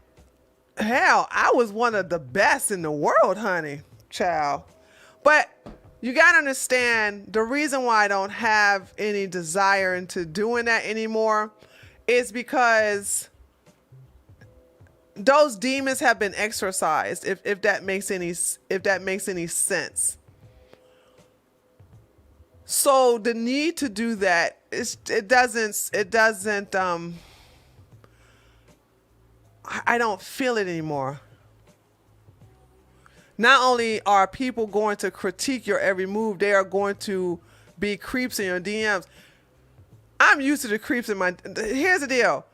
hell, I was one of the best in the world, honey, child. But you got to understand the reason why I don't have any desire into doing that anymore is because those demons have been exorcised, if that makes any sense. So the need to do that, it doesn't I don't feel it anymore. Not only are people going to critique your every move, they are going to be creeps in your DMs. I'm used to the creeps in my... Here's the deal.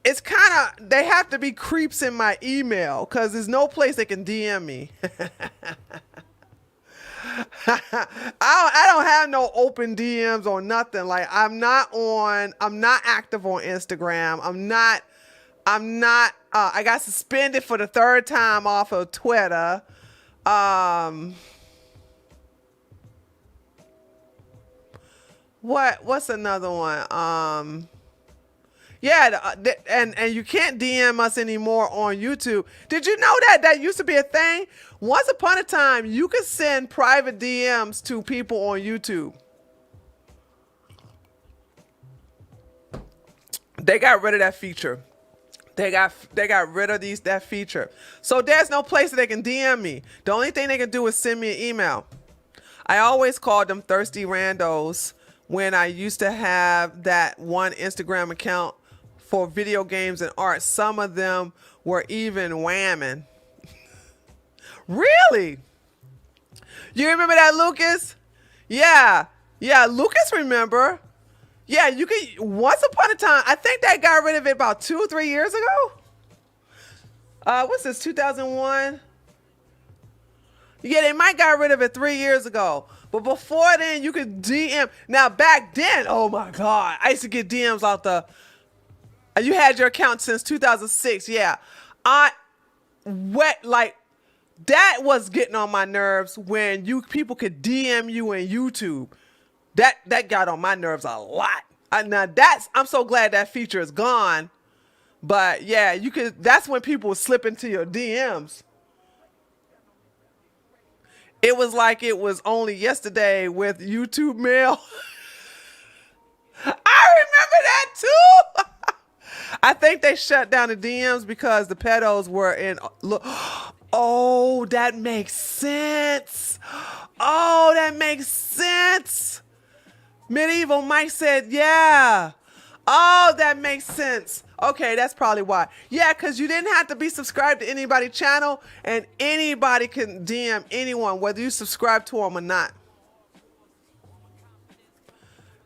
It's kind of... They have to be creeps in my email because there's no place they can DM me. I don't have no open DMs or nothing. Like, I'm not active on Instagram. I got suspended for the third time off of Twitter. What's another one? Yeah, and you can't DM us anymore on YouTube. Did you know that used to be a thing? Once upon a time, you could send private DMs to people on YouTube. They got rid of that feature. They got rid of that feature. So there's no place that they can DM me. The only thing they can do is send me an email. I always called them thirsty randos when I used to have that one Instagram account for video games and art. Some of them were even whamming. Really? You remember that, Lucas? Yeah, Lucas remember. Yeah, you could. Once upon a time, I think they got rid of it about 2 or 3 years ago. What's this? 2001. Yeah, they might got rid of it 3 years ago. But before then, you could DM. Now back then, oh my God, I used to get DMs out the. You had your account since 2006. Yeah, like that was getting on my nerves when people could DM you in YouTube. That got on my nerves a lot. I'm so glad that feature is gone. But yeah, that's when people would slip into your DMs. It was like it was only yesterday with YouTube Mail. I remember that too. I think they shut down the DMs because the pedos were in. Look, Oh, that makes sense. Oh, that makes sense. Medieval Mike said, yeah. Oh, that makes sense. Okay, that's probably why. Yeah, because you didn't have to be subscribed to anybody's channel, and anybody can DM anyone, whether you subscribe to them or not.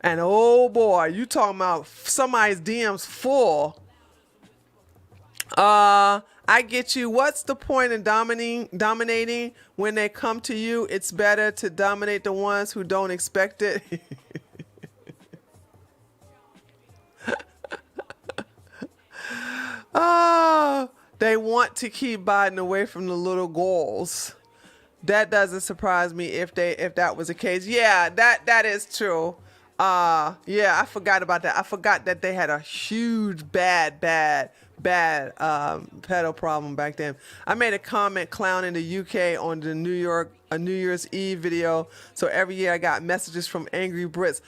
And oh boy, you talking about somebody's DMs full. I get you. What's the point in dominating when they come to you? It's better to dominate the ones who don't expect it. Oh, they want to keep Biden away from the little girls. That doesn't surprise me if that was the case. Yeah, that is true. Yeah, I forgot about that. I forgot that they had a huge bad pedo problem back then. I made a comment clowning the UK on the New Year's Eve video. So every year I got messages from angry Brits.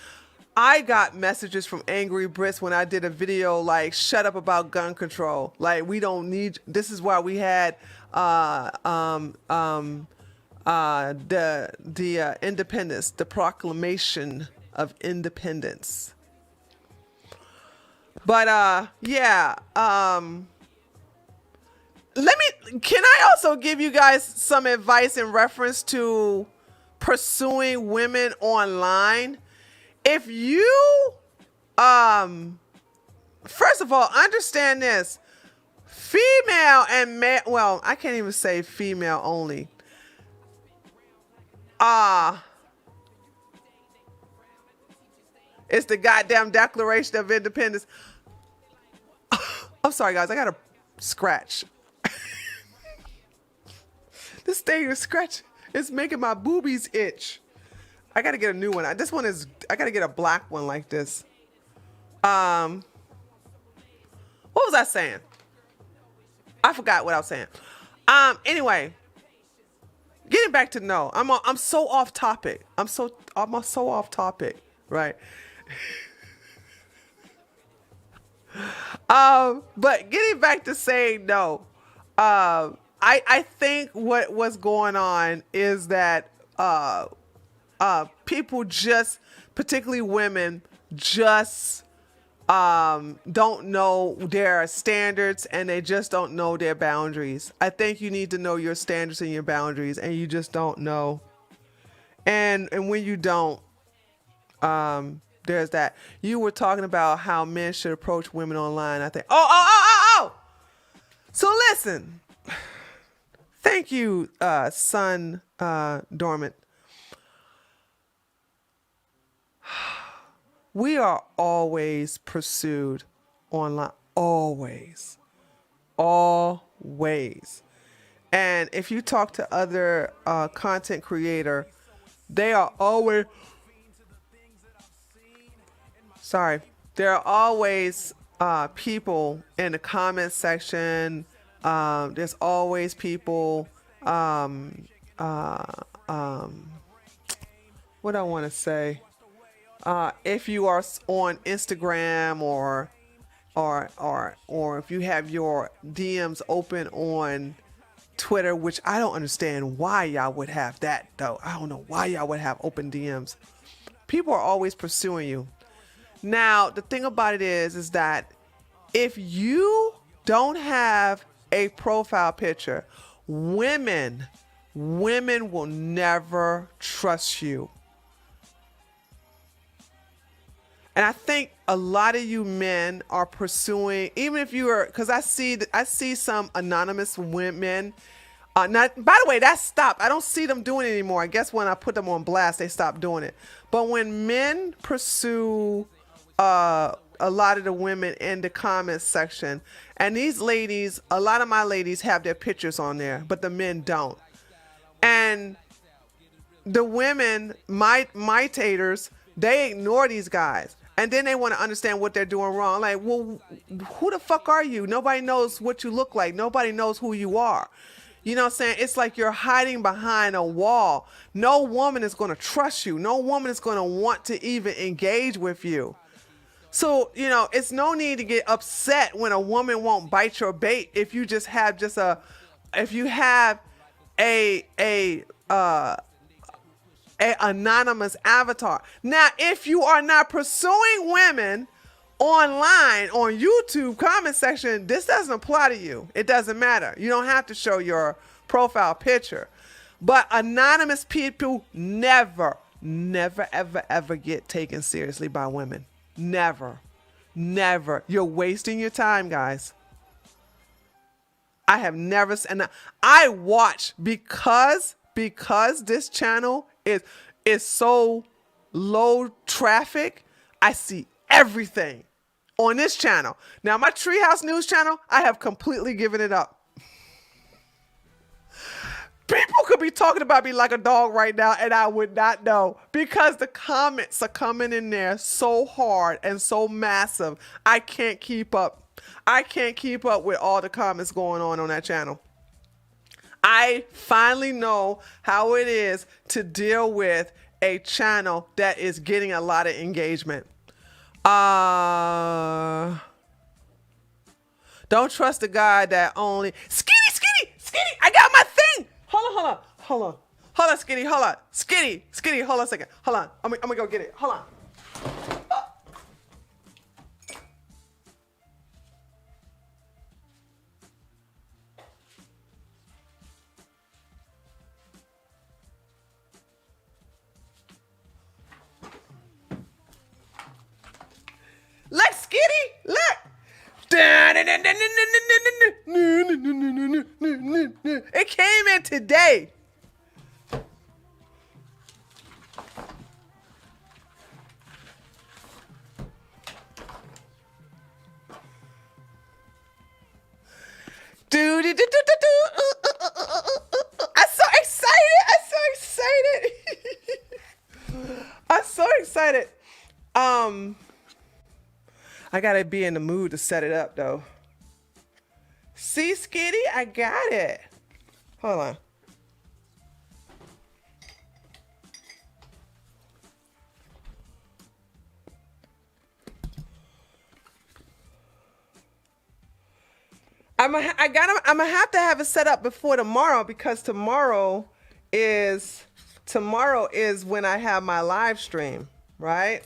I got messages from angry Brits when I did a video like "Shut up about gun control." Like, we don't need. This is why we had the independence, the Proclamation of Independence. But yeah. Can I also give you guys some advice in reference to pursuing women online? If you, first of all, understand this, female and male, well, I can't even say female only. It's the goddamn Declaration of Independence. I'm sorry, guys, I got a scratch. This thing is scratch. It's making my boobies itch. I gotta get a new one. I gotta get a black one like this. What was I saying? I forgot what I was saying. Anyway, getting back to no, I'm so off topic. I'm so off topic, right? But getting back to saying no, I think what's going on is that people just, particularly women, just don't know their standards, and they just don't know their boundaries. I think you need to know your standards and your boundaries, and you just don't know. And when you don't, there's that. You were talking about how men should approach women online. I think, oh. So listen, thank you, Sun Dormant. We are always pursued online. Always. And if you talk to other content creator, they are always... Sorry. There are always people in the comment section. There's always people... what do I want to say? If you are on Instagram or if you have your DMs open on Twitter, which I don't understand why y'all would have that, though. I don't know why y'all would have open DMs. People are always pursuing you. Now, the thing about it is that if you don't have a profile picture, women will never trust you. And I think a lot of you men are pursuing, even if you are, because I see some anonymous women. By the way, that stopped. I don't see them doing it anymore. I guess when I put them on blast, they stopped doing it. But when men pursue a lot of the women in the comments section, and these ladies, a lot of my ladies have their pictures on there, but the men don't. And the women, my taters, they ignore these guys. And then they want to understand what they're doing wrong. Like, well, who the fuck are you? Nobody knows what you look like. Nobody knows who you are. You know what I'm saying? It's like you're hiding behind a wall. No woman is going to trust you. No woman is going to want to even engage with you. So, you know, it's no need to get upset when a woman won't bite your bait if you just have a anonymous avatar. Now, if you are not pursuing women online on YouTube comment section, this doesn't apply to you. It doesn't matter. You don't have to show your profile picture. But anonymous people never, ever, ever get taken seriously by women. Never. Never. You're wasting your time, guys. I have never, and I watch because this channel is so low traffic. I see everything on this channel. Now, my Treehouse News channel, I have completely given it up. People could be talking about me like a dog right now, and I would not know because the comments are coming in there so hard and so massive. I can't keep up. I can't keep up with all the comments going on that channel. I finally know how it is to deal with a channel that is getting a lot of engagement. Don't trust a guy that only Skinny. I got my thing. Hold on, Skinny. Hold on, Skinny. Hold on a second. Hold on. I'm gonna go get it. Hold on. Look, Skitty, look. It came in today. I'm so excited. I gotta be in the mood to set it up though. See, Skitty, I got it. Hold on. I'm gonna have to have it set up before tomorrow because tomorrow is when I have my live stream, right?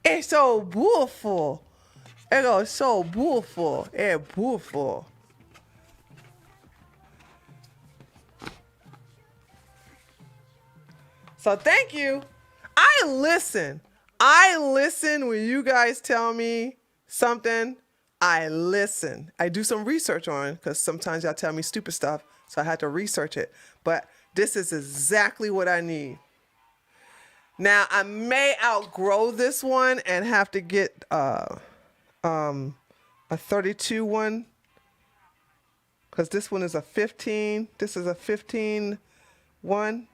It's so beautiful. It goes so beautiful. It's beautiful. So thank you. I listen when you guys tell me something. I listen. I do some research on because sometimes y'all tell me stupid stuff, so I had to research it. But this is exactly what I need. Now I may outgrow this one and have to get a 32 one because this one is a 15. This is a 15 one.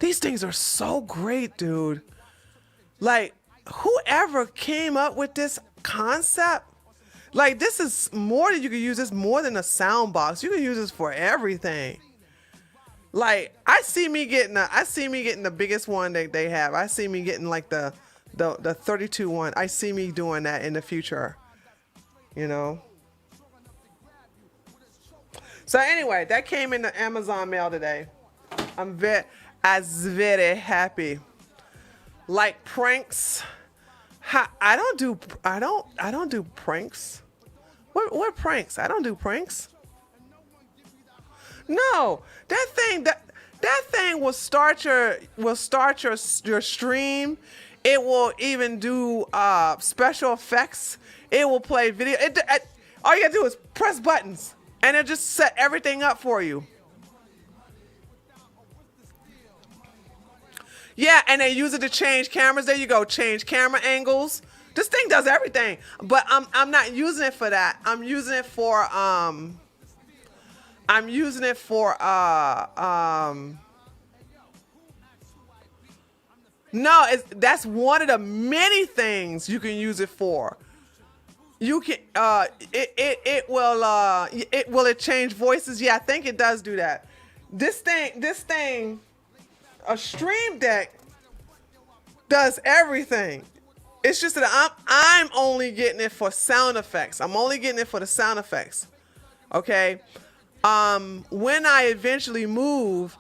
These things are so great, dude. Like, whoever came up with this concept, like, this is more that you could use this more than a sound box. You can use this for everything. Like, I see me getting the biggest one that they have. I see me getting like the 32 one. I see me doing that in the future, you know. So anyway, that came in the Amazon mail today. I was very happy. Like pranks. I don't do pranks. What pranks? I don't do pranks. No, that thing will start your stream. It will even do special effects. It will play video. All you gotta do is press buttons, and it just set everything up for you. Yeah, and they use it to change cameras. There you go, change camera angles. This thing does everything, but I'm not using it for that. I'm using it for no, that's one of the many things you can use it for. you can it change voices? Yeah, I think it does do that. This thing, a Stream Deck does everything. It's just that I'm only getting it for sound effects. I'm only getting it for the sound effects. Okay. When I eventually move,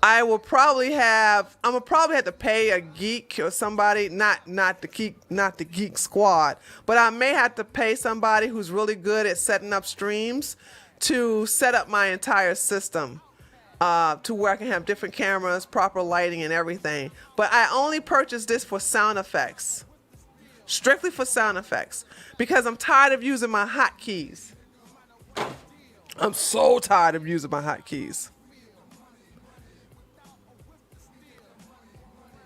I'm gonna probably have to pay a geek or somebody, not the geek squad, but I may have to pay somebody who's really good at setting up streams to set up my entire system, to where I can have different cameras, proper lighting and everything. But I only purchased this for sound effects, strictly for sound effects, because I'm tired of using my hotkeys. I'm so tired of using my hotkeys.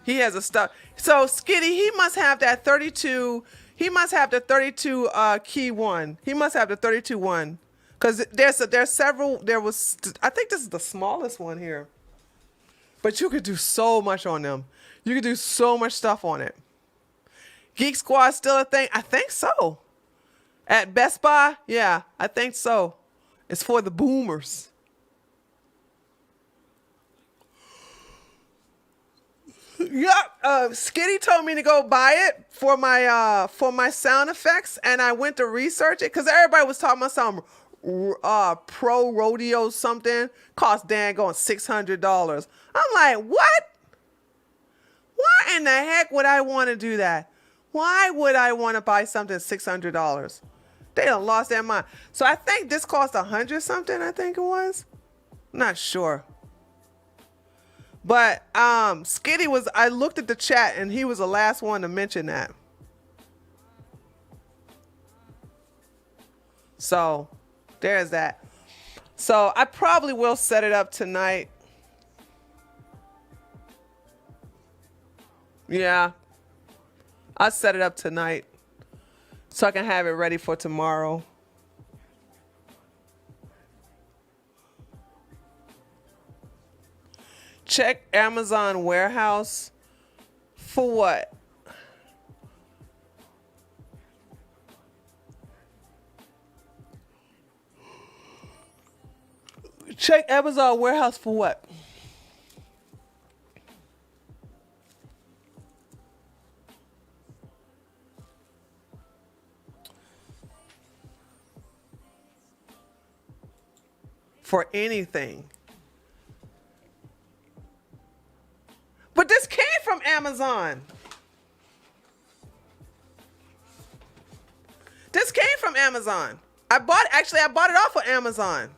He has a stuff. So Skitty, he must have that 32. He must have the 32 key one. He must have the 32 one, because there's several. I think this is the smallest one here. But you could do so much on them. You could do so much stuff on it. Geek Squad still a thing? I think so. At Best Buy, yeah, I think so. It's for the boomers. Yeah, Skitty told me to go buy it for my sound effects, and I went to research it because everybody was talking about some Pro Rodeo something cost dang going $600. I'm like, what? Why in the heck would I want to do that? Why would I want to buy something $600? They done lost their mind. So I think this cost $100 something. I think it was. Not sure. But Skitty was. I looked at the chat and he was the last one to mention that. So there's that. So I probably will set it up tonight. Yeah, I'll set it up tonight so I can have it ready for tomorrow. Check Amazon warehouse for what? Check Amazon warehouse for what? For anything. But this came from Amazon. This came from Amazon. I bought it off of Amazon.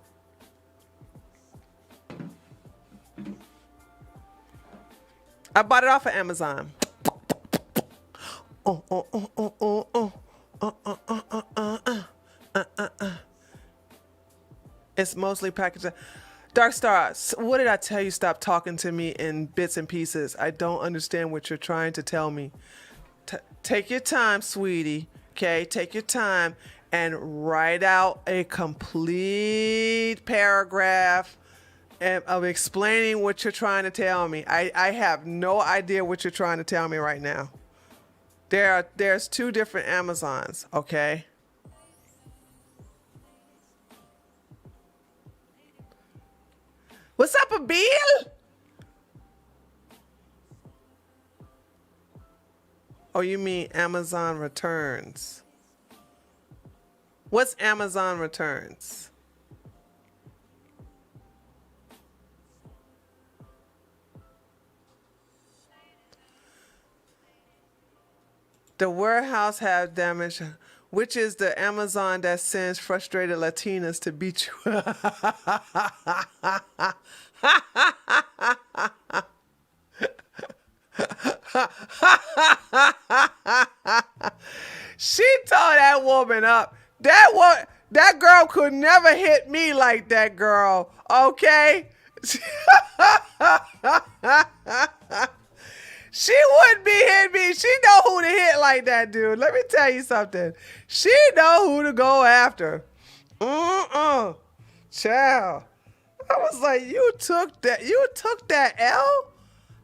I bought it off of Amazon. It's mostly packaged. Dark Star, what did I tell you? Stop talking to me in bits and pieces. I don't understand what you're trying to tell me. Take your time, sweetie. Okay, take your time and write out a complete paragraph of explaining what you're trying to tell me. I have no idea what you're trying to tell me right now. There's two different Amazons, okay? What's up, Abil? Oh, you mean Amazon Returns? What's Amazon Returns? The warehouse have damage, which is the Amazon that sends frustrated Latinas to beat you. She tore that woman up. That girl could never hit me like that girl. Okay? She wouldn't be hitting me. She know who to hit like that, dude. Let me tell you something. She know who to go after. Child. I was like, you took that L?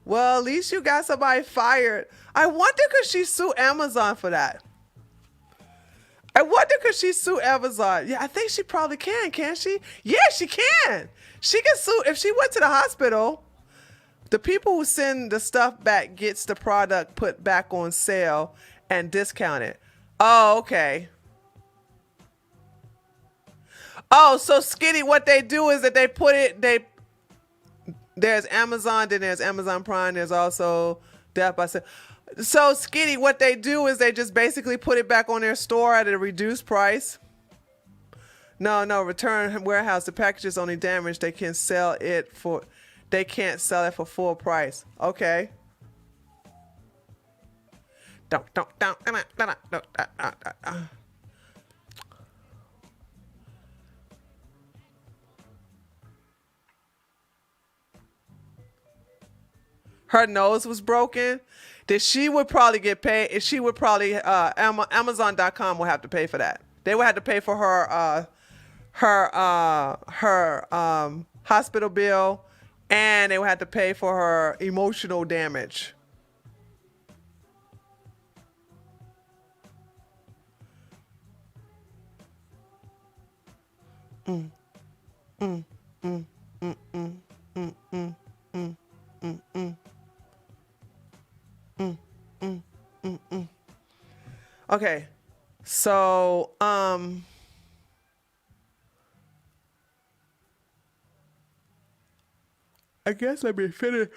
Well, at least you got somebody fired. I wonder could she sue Amazon for that? I wonder could she sue Amazon? Yeah, I think she probably can she? Yeah, she can. She can sue if she went to the hospital. The people who send the stuff back gets the product put back on sale and discounted. Oh, okay. Oh, so Skinny, what they do is that they put it, there's Amazon, then there's Amazon Prime, there's also Death by Sale. So Skinny, what they do is they just basically put it back on their store at a reduced price. No, return warehouse. The package is only damaged. They can't sell it for full price. Okay. Don't. Her nose was broken. That she would probably get paid. She would probably Amazon.com will have to pay for that. They would have to pay for her hospital bill, and they would have to pay for her emotional damage. Okay, so I guess let me finish.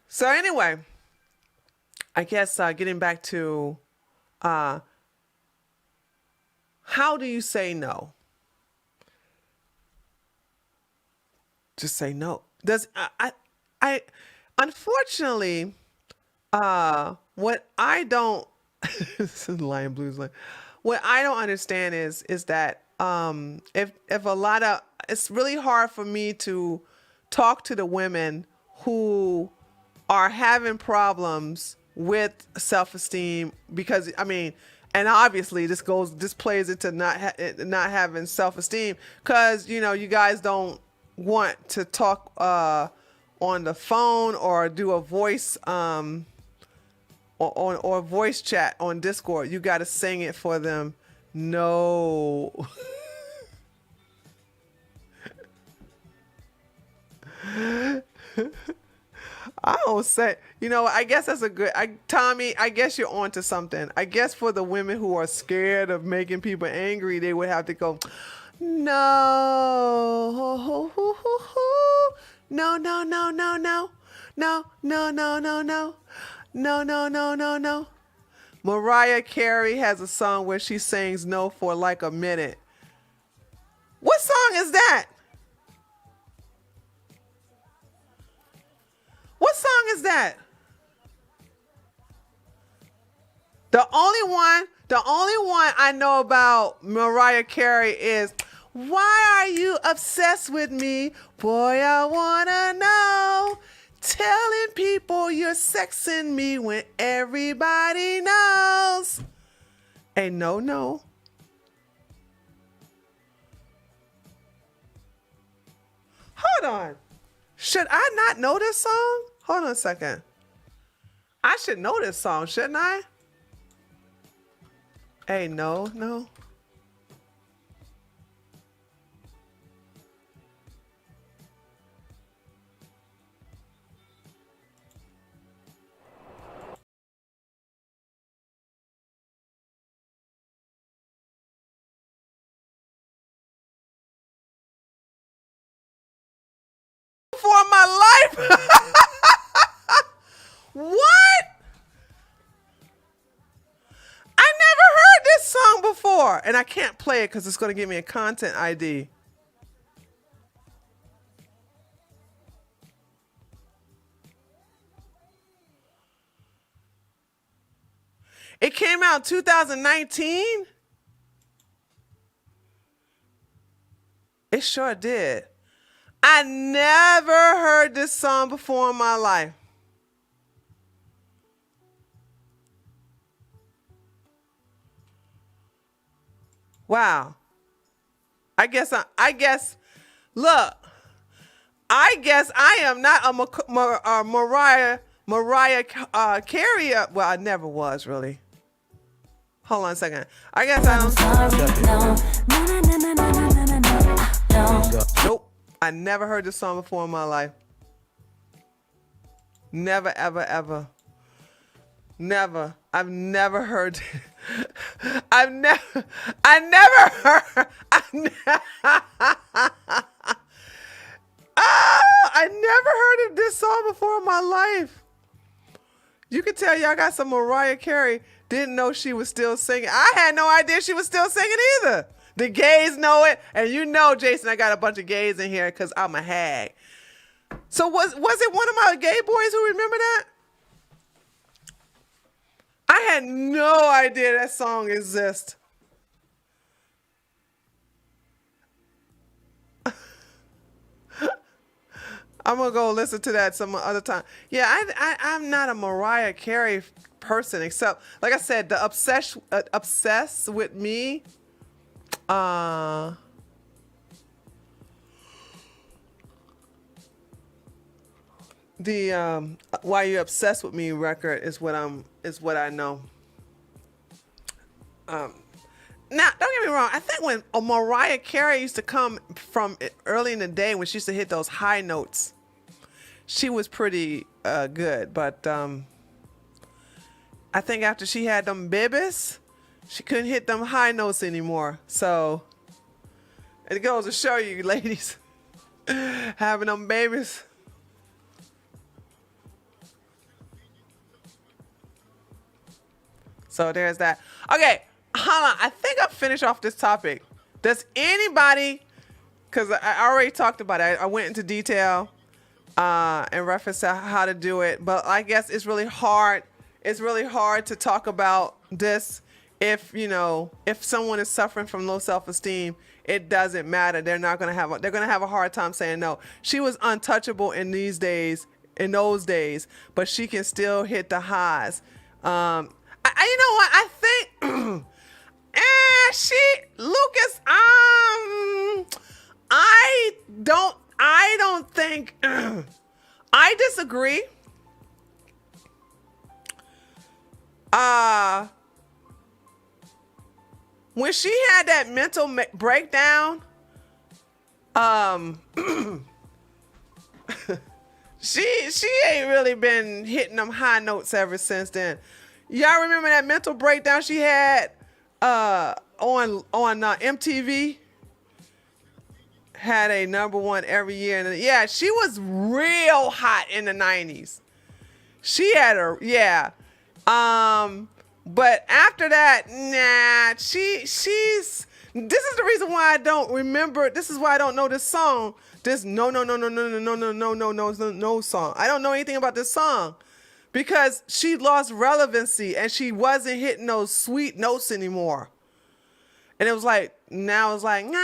So anyway, I guess getting back to how do you say no? Just say no. Does I unfortunately what I don't this is Lion Blues line. What I don't understand is that if a lot of it's really hard for me to talk to the women who are having problems with self-esteem because I mean, and obviously this plays into not having self-esteem because you know you guys don't want to talk on the phone or do a voice or voice chat on Discord. You got to sing it for them. No. I don't say, you know, I guess that's a good, Tommy, I guess you're onto something. I guess for the women who are scared of making people angry, they would have to go, no, no, no, no, no, no, no, no, no, no, no, no, no, no, no, no. Mariah Carey has a song where she sings no for like a minute. What song is that? What song is that? The only one I know about Mariah Carey is Why Are You Obsessed With Me? Boy, I wanna know. Telling people you're sexing me when everybody knows. Ain't no. Hold on. Should I not know this song? Hold on a second. I should know this song, shouldn't I? Hey, no. For my life. What? I never heard this song before. And I can't play it because it's going to give me a content ID. It came out 2019. It sure did. I never heard this song before in my life. Wow. I guess, look, I guess I am not a Mariah Carey. Well, I never was really. Hold on a second. I guess I don't. Nope. I never heard this song before in my life. Never, ever, ever. Never. I've never heard. I never heard. I never heard of this song before in my life. You can tell y'all got some Mariah Carey. Didn't know she was still singing. I had no idea she was still singing either. The gays know it. And you know, Jason, I got a bunch of gays in here because I'm a hag. So was it one of my gay boys who remember that? I had no idea that song exists. I'm gonna go listen to that some other time. Yeah, I'm not a Mariah Carey person, except like I said, the obsessed with me. The Why You Obsessed With Me record is what I know. Now, don't get me wrong. I think when Mariah Carey used to come from early in the day when she used to hit those high notes, she was pretty good. But I think after she had them babies, she couldn't hit them high notes anymore. So it goes to show you, ladies, having them babies. So there's that. Okay, hold on. I think I'll finish off this topic. Does anybody, because I already talked about it. I went into detail in reference to how to do it. But I guess it's really hard. It's really hard to talk about this if someone is suffering from low self-esteem. It doesn't matter. They're gonna have a hard time saying no. She was untouchable in those days, but she can still hit the highs. You know what? I think Lucas, I don't think I disagree. When she had that mental breakdown, she ain't really been hitting them high notes ever since then. Y'all remember that mental breakdown she had on MTV? Had a #1 every year. And yeah, she was real hot in the 90s. She had but after that, nah, she's this is the reason why I don't remember. This is why I don't know this song. This no song. I don't know anything about this song. Because she lost relevancy and she wasn't hitting those sweet notes anymore. And it was like, now it's like, my name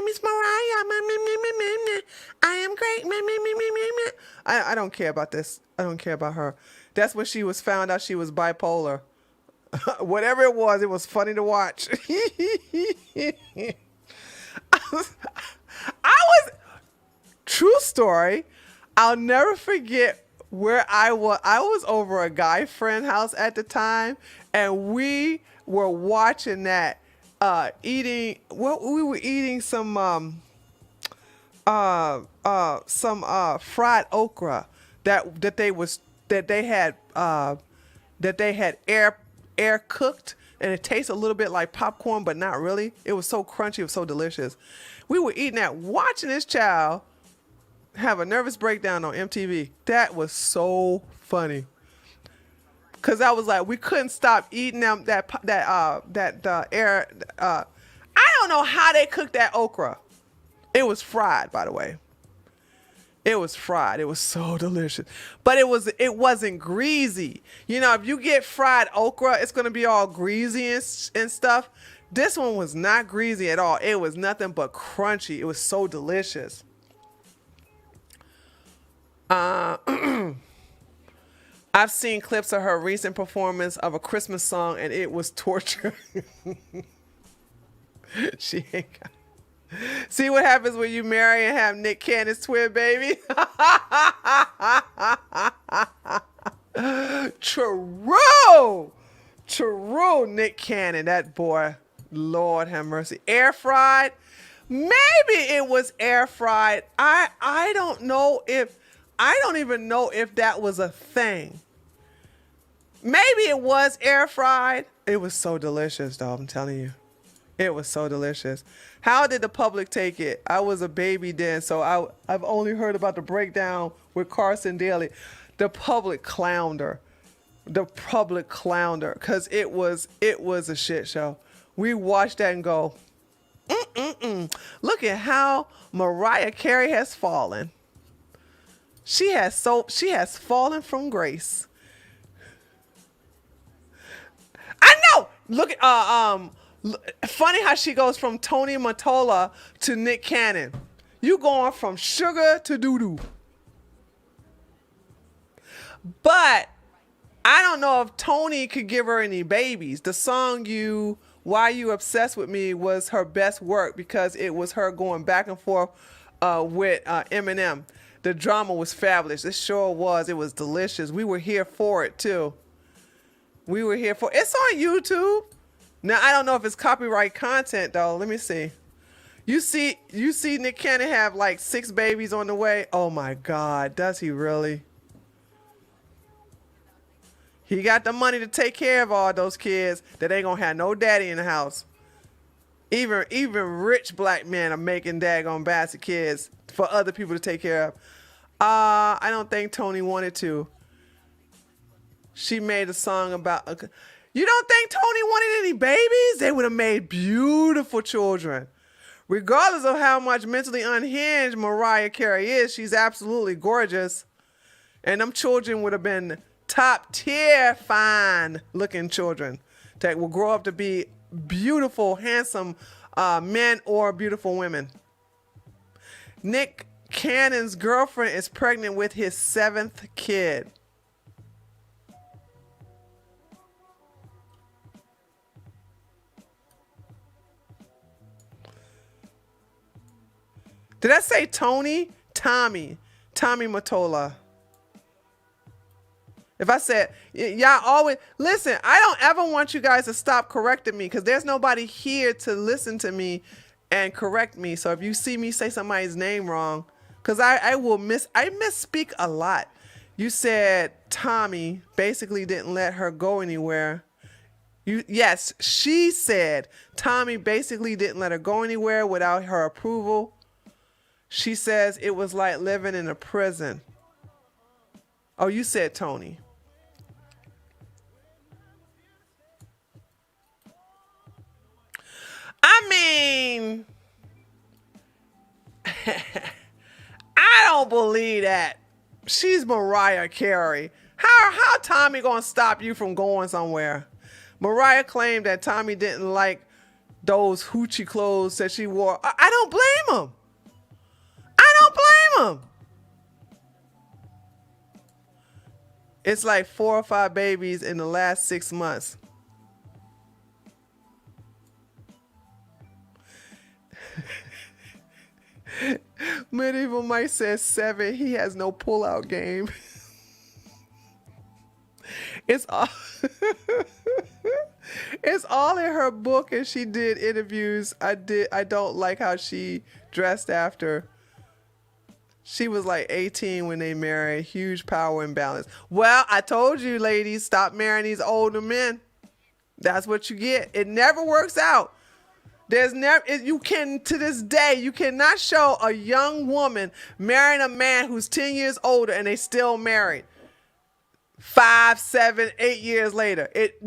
is Mariah. I am great. I don't care about this. I don't care about her. That's when she found out she was bipolar. Whatever it was funny to watch. True story. I'll never forget where I was over a guy friend house at the time, and we were watching that, we were eating some fried okra that they had air cooked, and it tastes a little bit like popcorn, but not really. It was so crunchy, it was so delicious. We were eating that, watching this child have a nervous breakdown on MTV. That was so funny. Cause I was like, we couldn't stop eating them I don't know how they cooked that okra. It was fried, by the way. It was fried. It was so delicious. But it wasn't greasy. If you get fried okra, it's gonna be all greasy and stuff. This one was not greasy at all. It was nothing but crunchy. It was so delicious. I've seen clips of her recent performance of a Christmas song, and it was torture. She ain't got. See what happens when you marry and have Nick Cannon's twin baby? True. True, Nick Cannon, that boy. Lord have mercy. Air fried. Maybe it was air fried. I don't know if I don't even know if that was a thing. Maybe it was air fried. It was so delicious, though, I'm telling you. It was so delicious. How did the public take it? I was a baby then, so I've only heard about the breakdown with Carson Daly. The public clowned her. The public clowned her because it was a shit show. We watched that and go, look at how Mariah Carey has fallen. She has fallen from grace. I know. Look at funny how she goes from Tony Mottola to Nick Cannon. You going from sugar to doo-doo. But I don't know if Tony could give her any babies. The song Why You Obsessed With Me was her best work because it was her going back and forth with Eminem. The drama was fabulous. It sure was. It was delicious. We were here for it too. We were here for it. It's on YouTube. Now I don't know if it's copyright content though. Let me see. You see Nick Cannon have like 6 babies on the way. Oh my God, does he really? He got the money to take care of all those kids that ain't gonna have no daddy in the house. Even rich black men are making daggone bastard kids for other people to take care of. I don't think Tony wanted to. She made a song about. You don't think Tony wanted any babies? They would have made beautiful children. Regardless of how much mentally unhinged Mariah Carey is, she's absolutely gorgeous. And them children would have been top tier fine looking children that will grow up to be beautiful, handsome men or beautiful women. Nick Cannon's girlfriend is pregnant with his 7th kid. Did I say Tony? Tommy Mottola. If I said, y'all always, listen, I don't ever want you guys to stop correcting me because there's nobody here to listen to me and correct me. So if you see me say somebody's name wrong, because I misspeak a lot. You said Tommy basically didn't let her go anywhere. Yes, she said Tommy basically didn't let her go anywhere without her approval. She says it was like living in a prison. Oh, you said Tony. I mean, I don't believe that. She's Mariah Carey. How Tommy gonna stop you from going somewhere? Mariah claimed that Tommy didn't like those hoochie clothes that she wore. I don't blame him. I don't blame him. It's like 4 or 5 babies in the last 6 months. Medieval Mike says 7. He has no pullout game. It's all it's all in her book, and she did interviews. I don't like how she dressed after. She was like 18 when they married. Huge power imbalance. Well, I told you, ladies, stop marrying these older men. That's what you get. It never works out. There's never, you can, to this day, you cannot show a young woman marrying a man who's 10 years older and they still married. 5, 7, 8 years later. It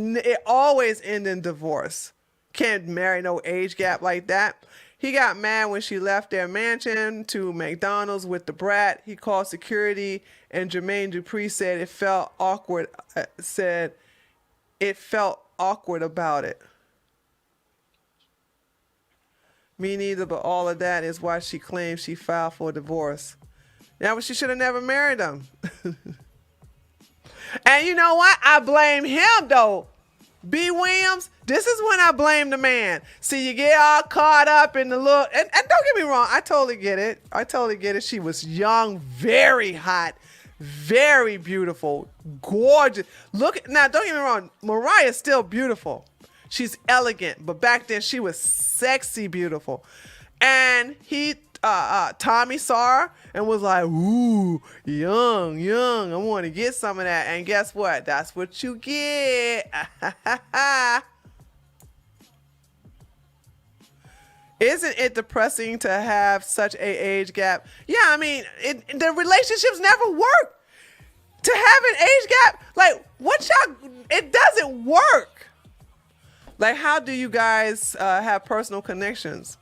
always ends in divorce. Can't marry no age gap like that. He got mad when she left their mansion to McDonald's with the brat. He called security, and Jermaine Dupri said it felt awkward. About it. Me neither, but all of that is why she claims she filed for divorce. Yeah, but she should have never married him. And you know what? I blame him, though. B. Williams, this is when I blame the man. See, you get all caught up in the look. And don't get me wrong, I totally get it. She was young, very hot, very beautiful, gorgeous. Look now, don't get me wrong, Mariah's still beautiful. She's elegant, but back then she was sexy beautiful. And Tommy saw her and was like, ooh, young, I want to get some of that. And guess what? That's what you get. Isn't it depressing to have such a age gap? Yeah, I mean, the relationships never work. To have an age gap, like, it doesn't work. Like, how do you guys have personal connections?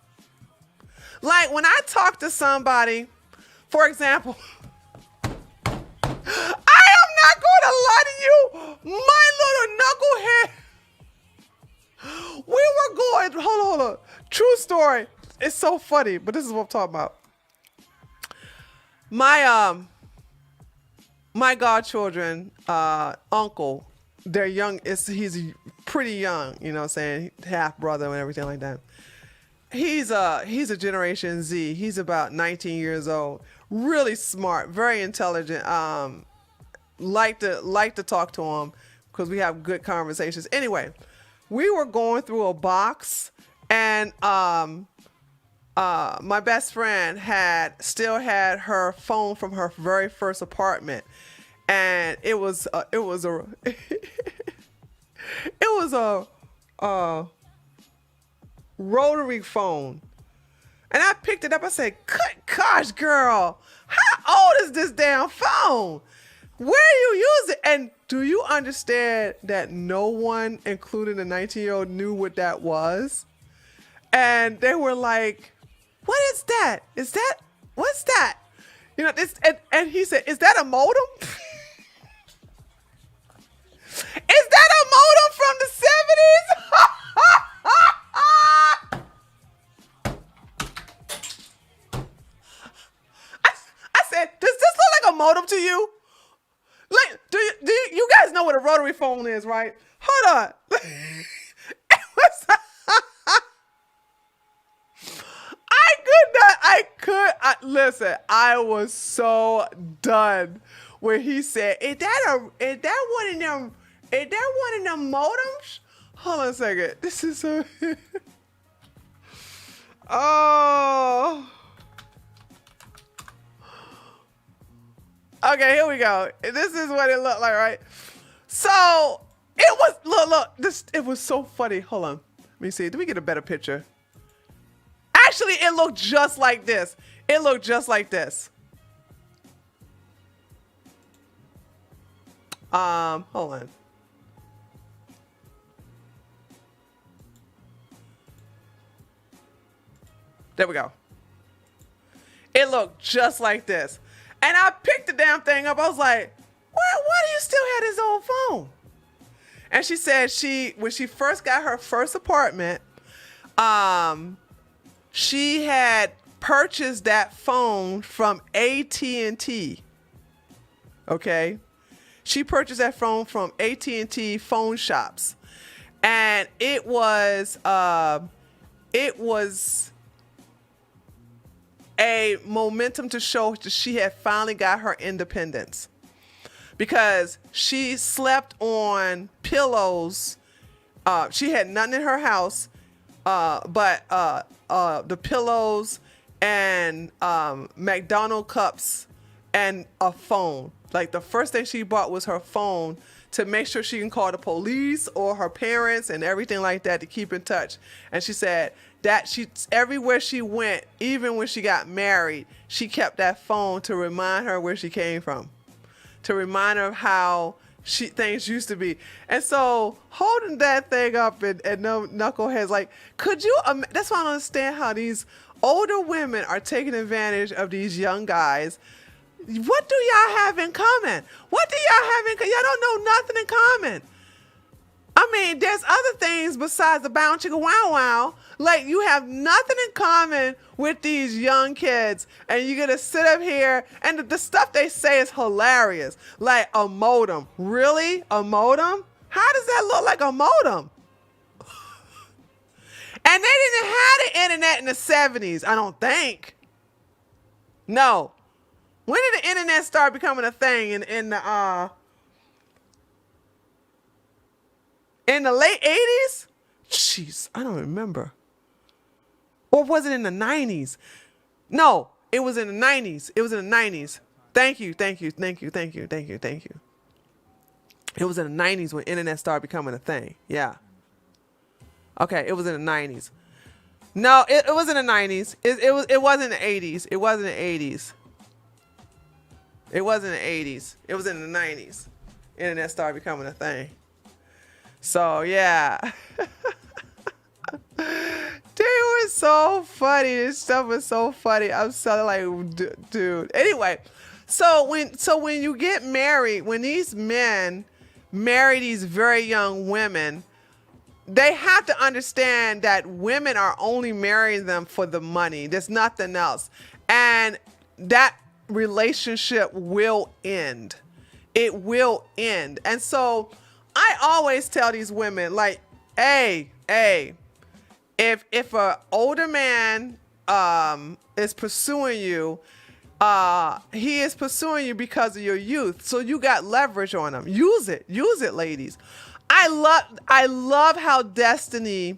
Like, when I talk to somebody, for example, I am not going to lie to you, my little knucklehead. We were going, hold on. True story. It's so funny, but this is what I'm talking about. My godchildren, uncle, they're young. He's pretty young, you know what I'm saying? Half brother and everything like that. He's a Generation Z. He's about 19 years old. Really smart, very intelligent. Like to talk to him because we have good conversations. Anyway, we were going through a box, and my best friend still had her phone from her very first apartment, and it was a rotary phone. And I picked it up. I said, good gosh, girl, how old is this damn phone? Where you use it? And do you understand that no one, including the 19-year-old, knew what that was? And they were like, what is that? What's that? You know, this, and he said, is that a modem? Is that a modem from the 70s? I said, does this look like a modem to you? Like, do you guys know what a rotary phone is, right? Hold on. Listen, I was so done when he said, is that one of them modems? Hold on a second. This is so oh. Okay, here we go. This is what it looked like, right? So it was it was so funny. Hold on. Let me see. Let me get a better picture. Actually, it looked just like this. It looked just like this. Hold on. There we go. It looked just like this. And I picked the damn thing up. I was like, why do you still have this old phone? And she said when she first got her first apartment, she had purchased that phone from AT&T. Okay? She purchased that phone from AT&T phone shops. And it was a momentum to show that she had finally got her independence, because she slept on pillows. She had nothing in her house but the pillows and McDonald's cups and a phone. Like, the first thing she bought was her phone to make sure she can call the police or her parents and everything like that to keep in touch. And she said that everywhere she went, even when she got married, she kept that phone to remind her where she came from, to remind her of how things used to be. And so holding that thing up and no knuckleheads, like, could you, that's why I don't understand how these older women are taking advantage of these young guys. What do y'all have in common? What do y'all have in common? Y'all don't know nothing in common. I mean, there's other things besides the bound chicka wow wow. Like, you have nothing in common with these young kids, and you're gonna sit up here and the stuff they say is hilarious. Like, a modem. Really? A modem? How does that look like a modem? And they didn't have the internet in the 70s, I don't think. No. When did the internet start becoming a thing in the late 80s? Jeez, I don't remember. Or was it in the 90s? No, it was in the 90s. It was in the 90s. Thank you. It was in the 90s when internet started becoming a thing. Yeah. Okay, it was in the 90s. No, it was in the 90s. It wasn't in the 80s. It wasn't in the 80s. It wasn't in the 80s. It was in the 90s. Internet started becoming a thing. So, yeah. Dude, it was so funny. This stuff was so funny. I'm so like, dude. Anyway, so when you get married, when these men marry these very young women, they have to understand that women are only marrying them for the money. There's nothing else. And that relationship will end. It will end. And so I always tell these women, like, hey, if an older man is pursuing you, he is pursuing you because of your youth. So you got leverage on him. Use it, ladies. I love how Destiny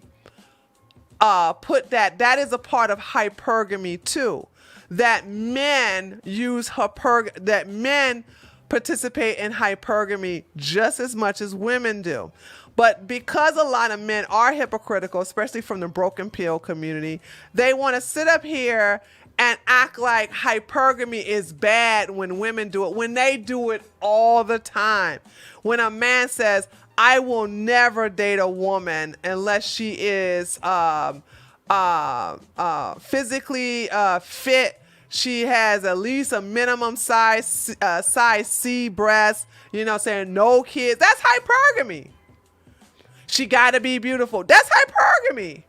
put that. That is a part of hypergamy too. That men that men participate in hypergamy just as much as women do. But because a lot of men are hypocritical, especially from the broken pill community, they want to sit up here and act like hypergamy is bad when women do it, when they do it all the time. When a man says, I will never date a woman unless she is physically fit. She has at least a minimum size C breast, saying no kids. That's hypergamy. She got to be beautiful. That's hypergamy.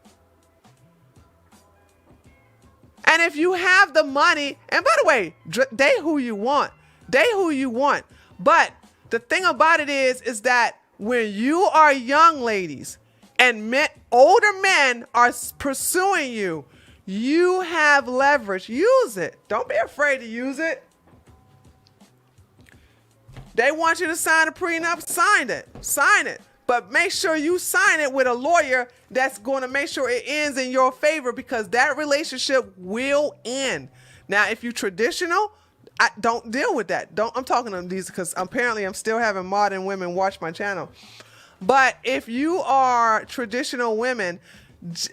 And if you have the money, and by the way, date who you want. Date who you want. But the thing about it is that when you are young ladies and older men are pursuing you, you have leverage. Use it. Don't be afraid to use it. They want you to sign a prenup. Sign it. But make sure you sign it with a lawyer that's going to make sure it ends in your favor, because that relationship will end. Now, if you're traditional, don't deal with that. I'm talking to these because apparently I'm still having modern women watch my channel. But if you are traditional women,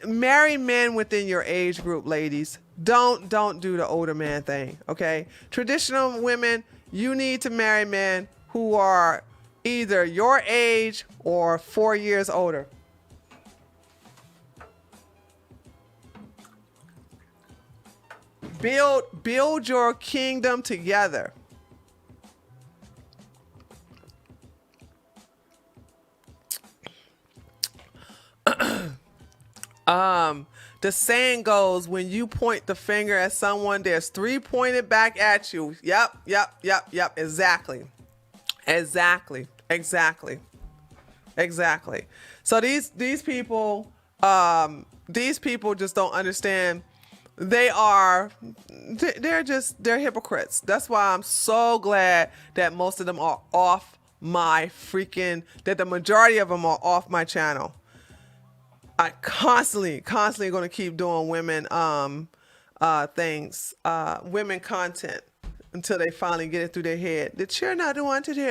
marry men within your age group, ladies. Don't do the older man thing, okay? Traditional women, you need to marry men who are either your age or 4 years older. Build your kingdom together. The saying goes, when you point the finger at someone, there's 3 pointed back at you. Yep. Exactly. So these people just don't understand. They're hypocrites. That's why I'm so glad that most of them are off that the majority of them are off my channel. I constantly going to keep doing women things, women content until they finally get it through their head that you're not the one to do.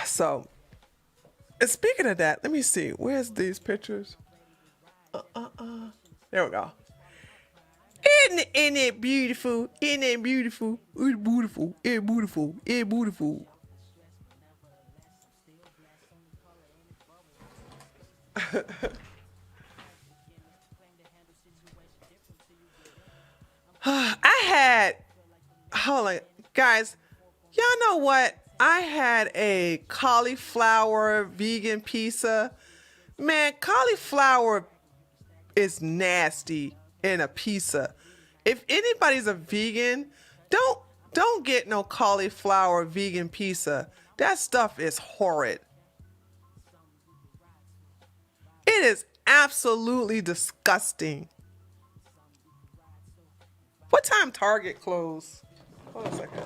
So, and speaking of that, let me see. Where's these pictures? There we go. Isn't it beautiful? Isn't it beautiful? It's beautiful. It's beautiful. It's beautiful. Hold on, guys. Y'all know what? I had a cauliflower vegan pizza. Man, cauliflower is nasty in a pizza. If anybody's a vegan, don't get no cauliflower vegan pizza. That stuff is horrid. It is absolutely disgusting. What time Target close? Hold on a second.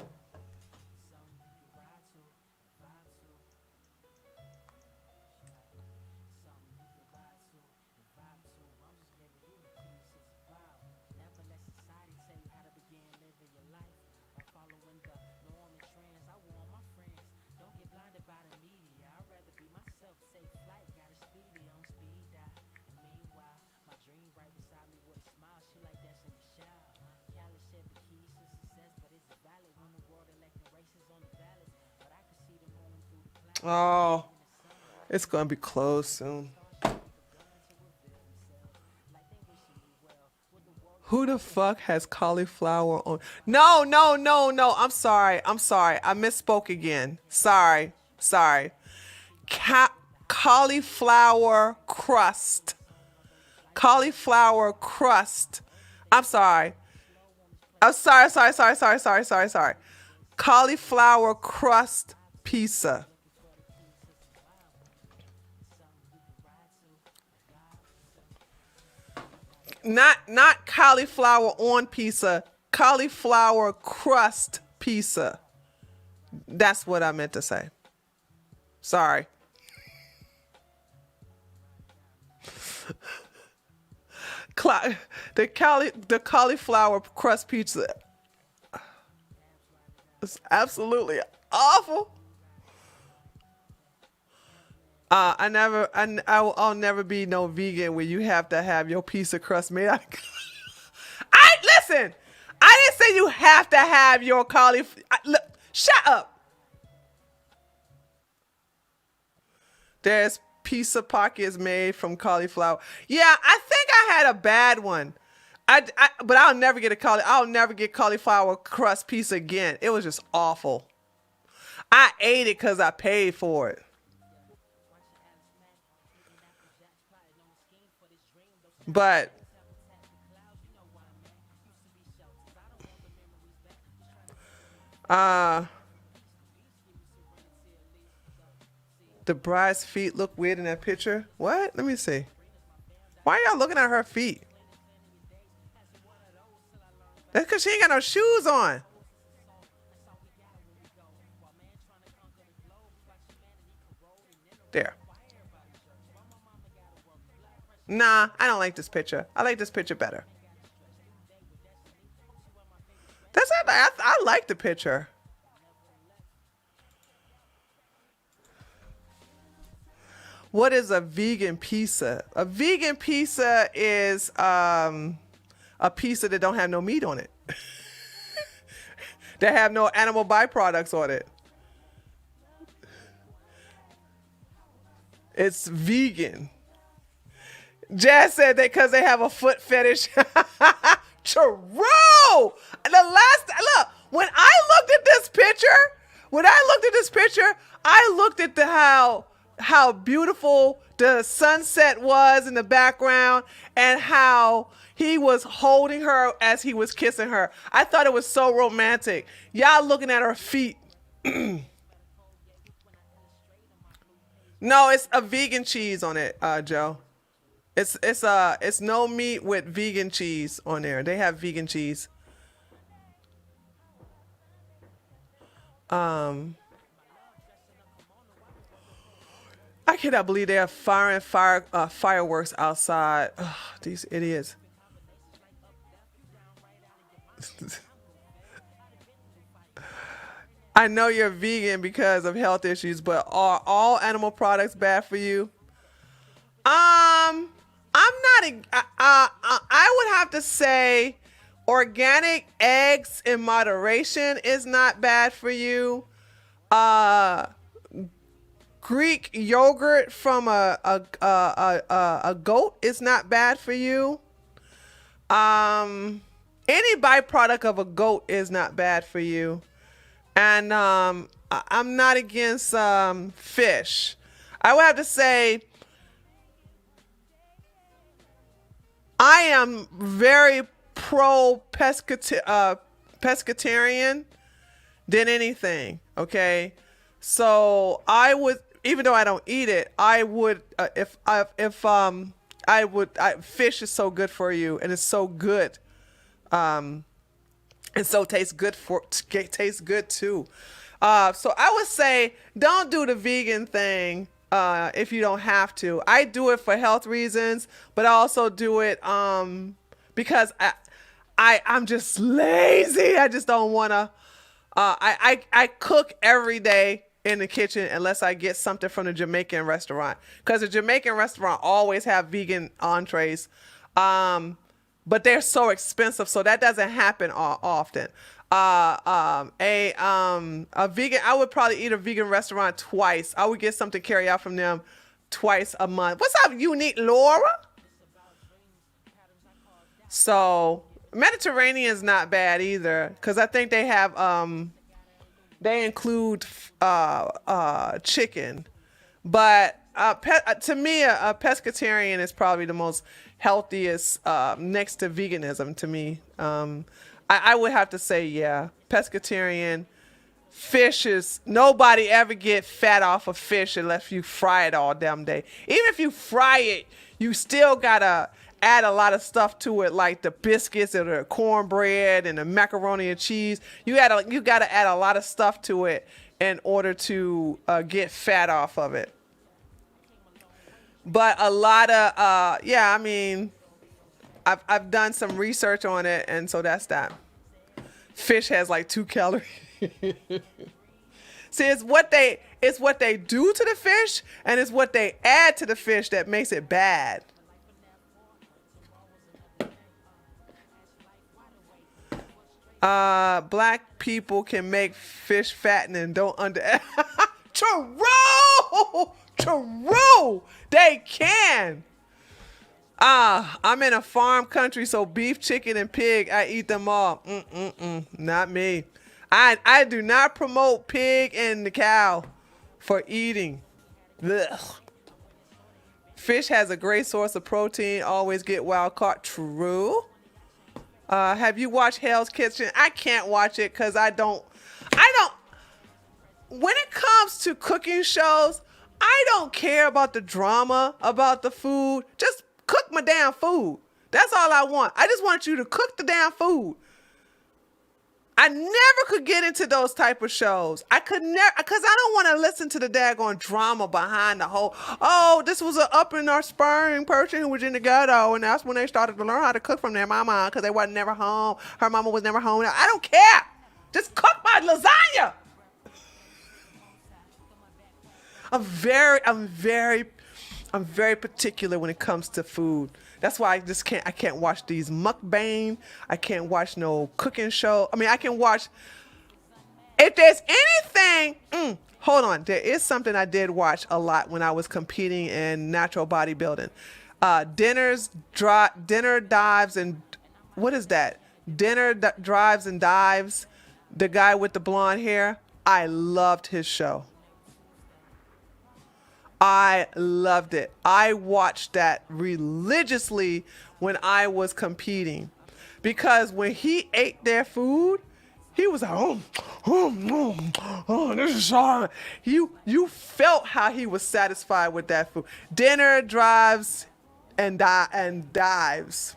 Oh, it's gonna be closed soon. Who the fuck has cauliflower on? No, no, no, no. I'm sorry. I'm sorry. I misspoke again. Sorry. Sorry. Cauliflower crust. Cauliflower crust. I'm sorry. I'm sorry. Cauliflower crust pizza. Not cauliflower on pizza, cauliflower crust pizza. That's what I meant to say. Sorry. The cauliflower crust pizza is absolutely awful. I'll never be no vegan where you have to have your piece of crust made out of. Listen. I didn't say you have to have your cauliflower. Look, shut up. There's pizza pockets made from cauliflower. Yeah, I think I had a bad one. But I'll never get cauliflower crust pizza again. It was just awful. I ate it because I paid for it. But the bride's feet look weird in that picture. What? Let me see. Why y'all looking at her feet? That's because she ain't got no shoes on. There. Nah, I don't like this picture. I like this picture better. That's it. I like the picture. What is a vegan pizza? A vegan pizza is a pizza that don't have no meat on it. That have no animal byproducts on it. It's vegan. Jazz said that because they have a foot fetish. True. Look, when I looked at this picture, I looked at how beautiful the sunset was in the background and how he was holding her as he was kissing her. I thought it was so romantic. Y'all looking at her feet. No, it's a vegan cheese on it, Joe. It's no meat with vegan cheese on there. They have vegan cheese. I cannot believe they have fireworks outside. Ugh, these idiots. I know you're vegan because of health issues, but are all animal products bad for you? I'm not. I would have to say organic eggs in moderation is not bad for you. Greek yogurt from a goat is not bad for you. Any byproduct of a goat is not bad for you. And I'm not against fish. I would have to say I am very pro pescatarian than anything. Okay, so I would, even though I don't eat it, I would fish is so good for you and it's so good and so tastes good too. So I would say don't do the vegan thing if you don't have to. I do it for health reasons, but I also do it because I'm just lazy. I just don't want to. I cook every day in the kitchen unless I get something from the Jamaican restaurant, because the Jamaican restaurant always have vegan entrees. But they're so expensive, so that doesn't happen often. A vegan, I would probably eat a vegan restaurant twice. I would get something carry out from them twice a month. What's up, Unique Laura? So Mediterranean's not bad either, because I think they have they include chicken, but to me a pescatarian is probably the most healthiest next to veganism to me. I would have to say, yeah, pescatarian. Fish is, nobody ever get fat off of fish unless you fry it all damn day. Even if you fry it, you still gotta add a lot of stuff to it, like the biscuits or the cornbread and the macaroni and cheese. You gotta add a lot of stuff to it in order to get fat off of it. But a lot of yeah, I mean, I've done some research on it, and so that's that. Fish has like 2 calories. See, it's what they do to the fish, and it's what they add to the fish that makes it bad. Black people can make fish fattening. Don't under. True. They can. I'm in a farm country, so beef, chicken, and pig, I eat them all. Not me. I do not promote pig and the cow for eating. Ugh. Fish has a great source of protein. Always get wild caught. True. Have you watched Hell's Kitchen? I can't watch it because I don't. When it comes to cooking shows, I don't care about the drama, about the food. Just cook my damn food. That's all I want. I just want you to cook the damn food. I never could get into those type of shows. I could never, because I don't want to listen to the daggone drama behind the whole, oh, this was an up in our spring person who was in the ghetto, and that's when they started to learn how to cook from their mama, because they wasn't never home. Her mama was never home. I don't care. Just cook my lasagna. I'm very particular when it comes to food. That's why I can't watch these mukbang. I can't watch no cooking show. I mean, I can watch, if there's anything, hold on. There is something I did watch a lot when I was competing in natural bodybuilding. Dinner dives and, what is that? Drives and dives. The guy with the blonde hair. I loved his show. I loved it. I watched that religiously when I was competing, because when he ate their food, he was like, oh, this is hard. You felt how he was satisfied with that food. Dinner, drives, and dives.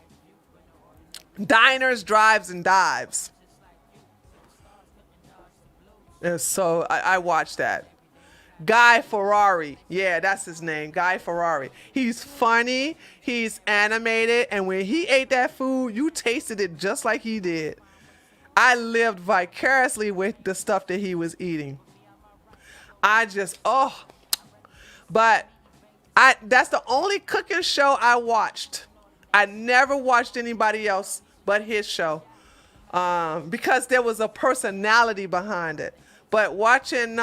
Diners, drives, and dives. And so I watched that. Guy Ferrari. Yeah, that's his name. Guy Ferrari. He's funny. He's animated. And when he ate that food, you tasted it just like he did. I lived vicariously with the stuff that he was eating. But that's the only cooking show I watched. I never watched anybody else but his show. Because there was a personality behind it. But watching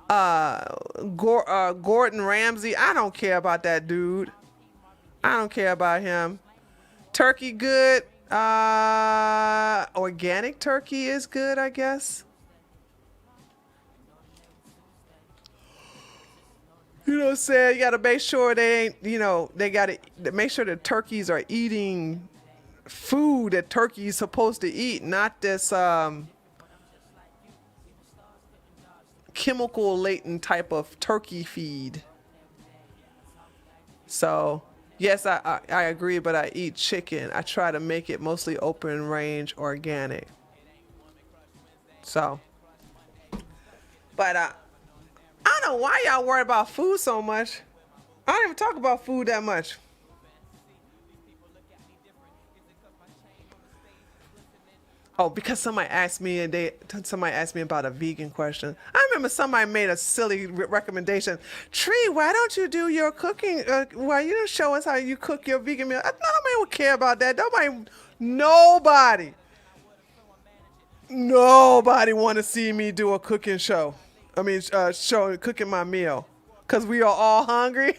Gordon Ramsay, I don't care about that dude. I don't care about him. Turkey good. Organic turkey is good, I guess. You know what I'm saying? You got to make sure they ain't, they got to make sure the turkeys are eating food that turkey's supposed to eat, not this chemical laden type of turkey feed. So yes, I agree, but I eat chicken. I try to make it mostly open range organic. So, but I don't know why y'all worry about food so much. I don't even talk about food that much. Oh, because somebody asked me about a vegan question. I remember somebody made a silly recommendation. Tree, why don't you do your cooking? Why you don't show us how you cook your vegan meal? Nobody would care about that. Nobody want to see me do a cooking show. I mean, show cooking my meal, cause we are all hungry.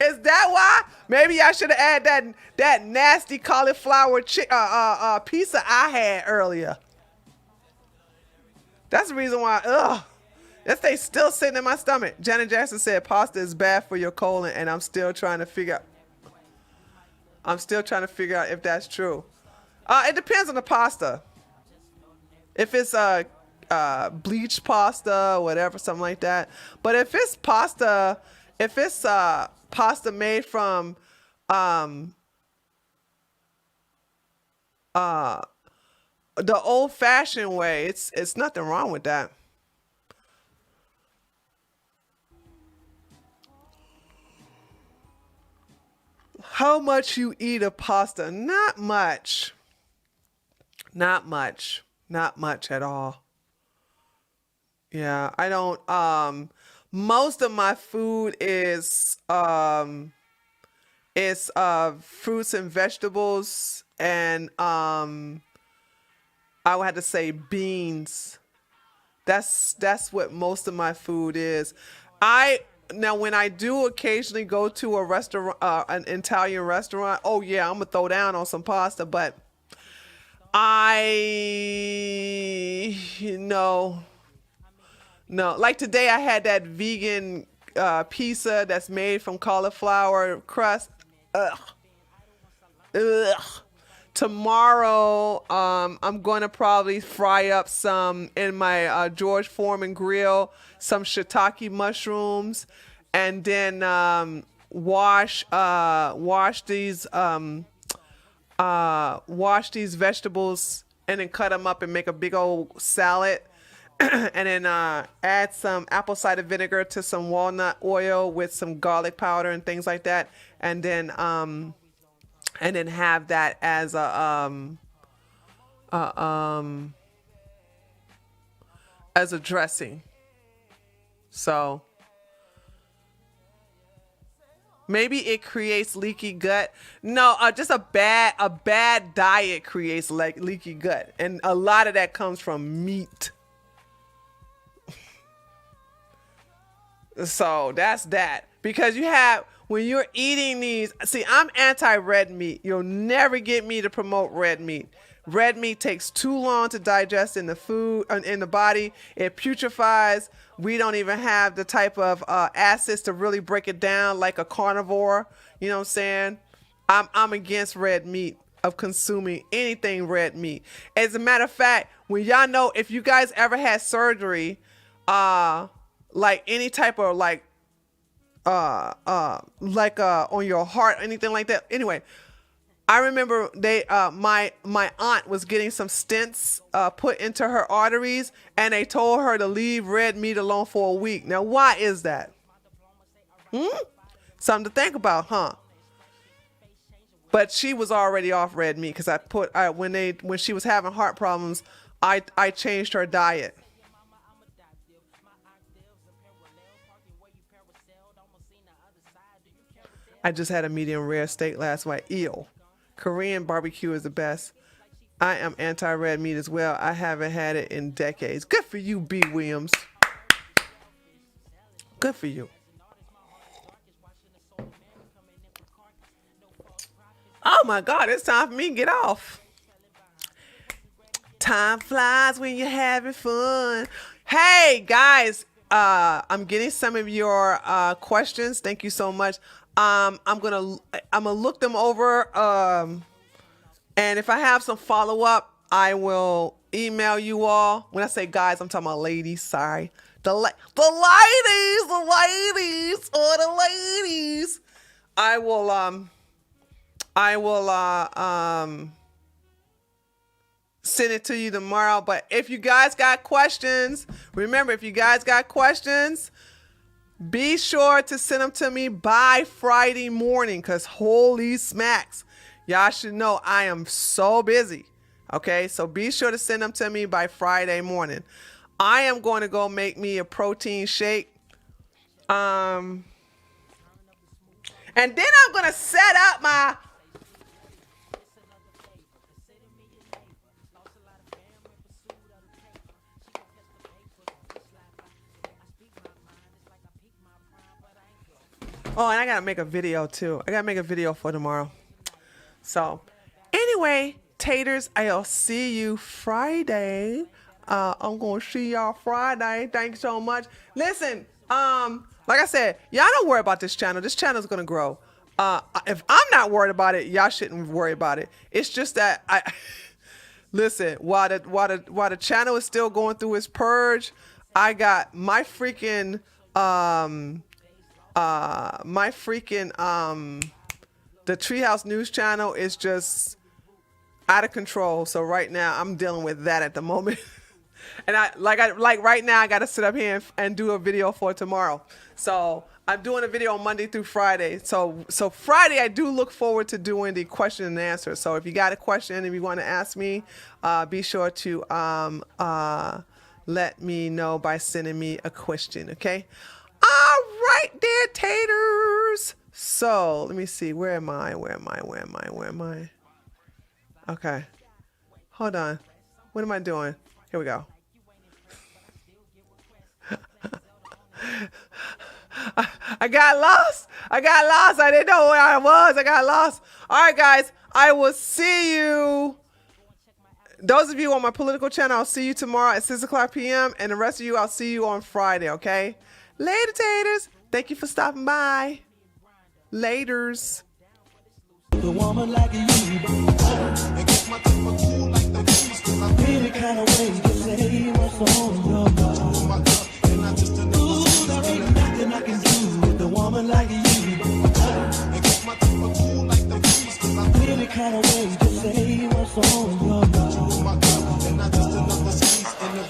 Is that why? Maybe I should have added that nasty cauliflower pizza I had earlier. That's the reason why. Ugh, that thing's still sitting in my stomach. Janet Jackson said pasta is bad for your colon, and I'm still trying to figure out. If that's true. It depends on the pasta. If it's bleached pasta or whatever, something like that. But if it's pasta made from the old-fashioned way, it's nothing wrong with that. How much you eat of pasta? Not much. Not much. Not much at all. Yeah, I don't most of my food is fruits and vegetables, and I would have to say beans. That's what most of my food is. Now when I do occasionally go to a restaurant, an Italian restaurant, oh yeah, I'm gonna throw down on some pasta, but no. Like today I had that vegan pizza that's made from cauliflower crust. Ugh. Tomorrow, I'm going to probably fry up some in my George Foreman grill, some shiitake mushrooms, and then wash these vegetables and then cut them up and make a big old salad. And then add some apple cider vinegar to some walnut oil with some garlic powder and things like that, and then have that as a dressing. So maybe it creates leaky gut. No, just a bad diet creates like leaky gut, and a lot of that comes from meat. So that's that. Because when you're eating these, see, I'm anti-red meat. You'll never get me to promote red meat. Red meat takes too long to digest in the food, in the body. It putrefies. We don't even have the type of acids to really break it down like a carnivore. You know what I'm saying? I'm against red meat, of consuming anything red meat. As a matter of fact, when y'all know, if you guys ever had surgery, like any type of like on your heart, anything like that. Anyway, I remember my aunt was getting some stents put into her arteries, and they told her to leave red meat alone for a week. Now, why is that? Something to think about, huh? But she was already off red meat because when she was having heart problems, I changed her diet. I just had a medium rare steak last night. Ew. Korean barbecue is the best. I am anti-red meat as well. I haven't had it in decades. Good for you, B. Williams. Good for you. Oh my God, it's time for me to get off. Time flies when you're having fun. Hey guys, I'm getting some of your questions. Thank you so much. I'm gonna look them over, and if I have some follow up, I will email you all. When I say guys, I'm talking about ladies. Sorry, the ladies. I will send it to you tomorrow. But if you guys got questions, remember, if you guys got questions, be sure to send them to me by Friday morning, because holy smacks, y'all should know I am so busy. Okay, so be sure to send them to me by Friday morning. I am going to go make me a protein shake. And then I'm going to set up my... Oh, and I got to make a video too. I got to make a video for tomorrow. So anyway, taters, I'll see you Friday. I'm going to see y'all Friday. Thanks so much. Listen, like I said, y'all don't worry about this channel. This channel is going to grow. If I'm not worried about it, y'all shouldn't worry about it. It's just that listen, while the channel is still going through its purge, I got my freaking, the Treehouse News channel is just out of control. So right now I'm dealing with that at the moment. And right now I got to sit up here and do a video for tomorrow. So I'm doing a video on Monday through Friday. So Friday I do look forward to doing the question and answer. So if you got a question and you want to ask me, be sure to let me know by sending me a question. Okay. All right there, taters. So let me see. Where am I? Okay. Hold on. What am I doing? Here we go. I got lost. I didn't know where I was. I got lost. All right, guys. I will see you. Those of you on my political channel, I'll see you tomorrow at 6 o'clock p.m. And the rest of you, I'll see you on Friday, okay? Later, taters. Thank you for stopping by. Laters. The woman like you, and get my temper cool like the keys, 'cause I'm really kind of way to say what's on your mind. And I just ooh, there ain't nothing I can do with a woman like you. And get my temper cool like the keys, 'cause I'm really kind of way to say what's on your mind. And I just another squeeze in the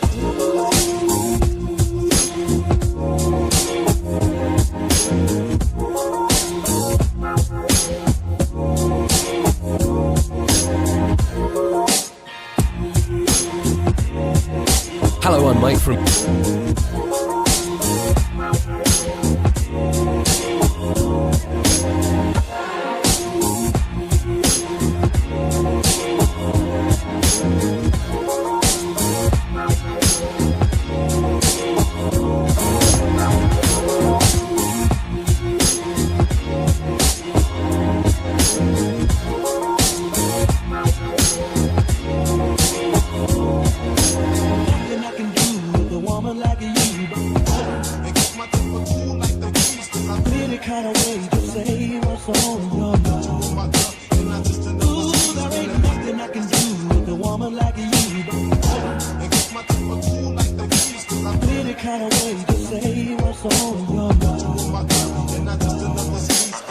Hello, I'm Mike from... kind of way to say what's on your mind. And I just another squeeze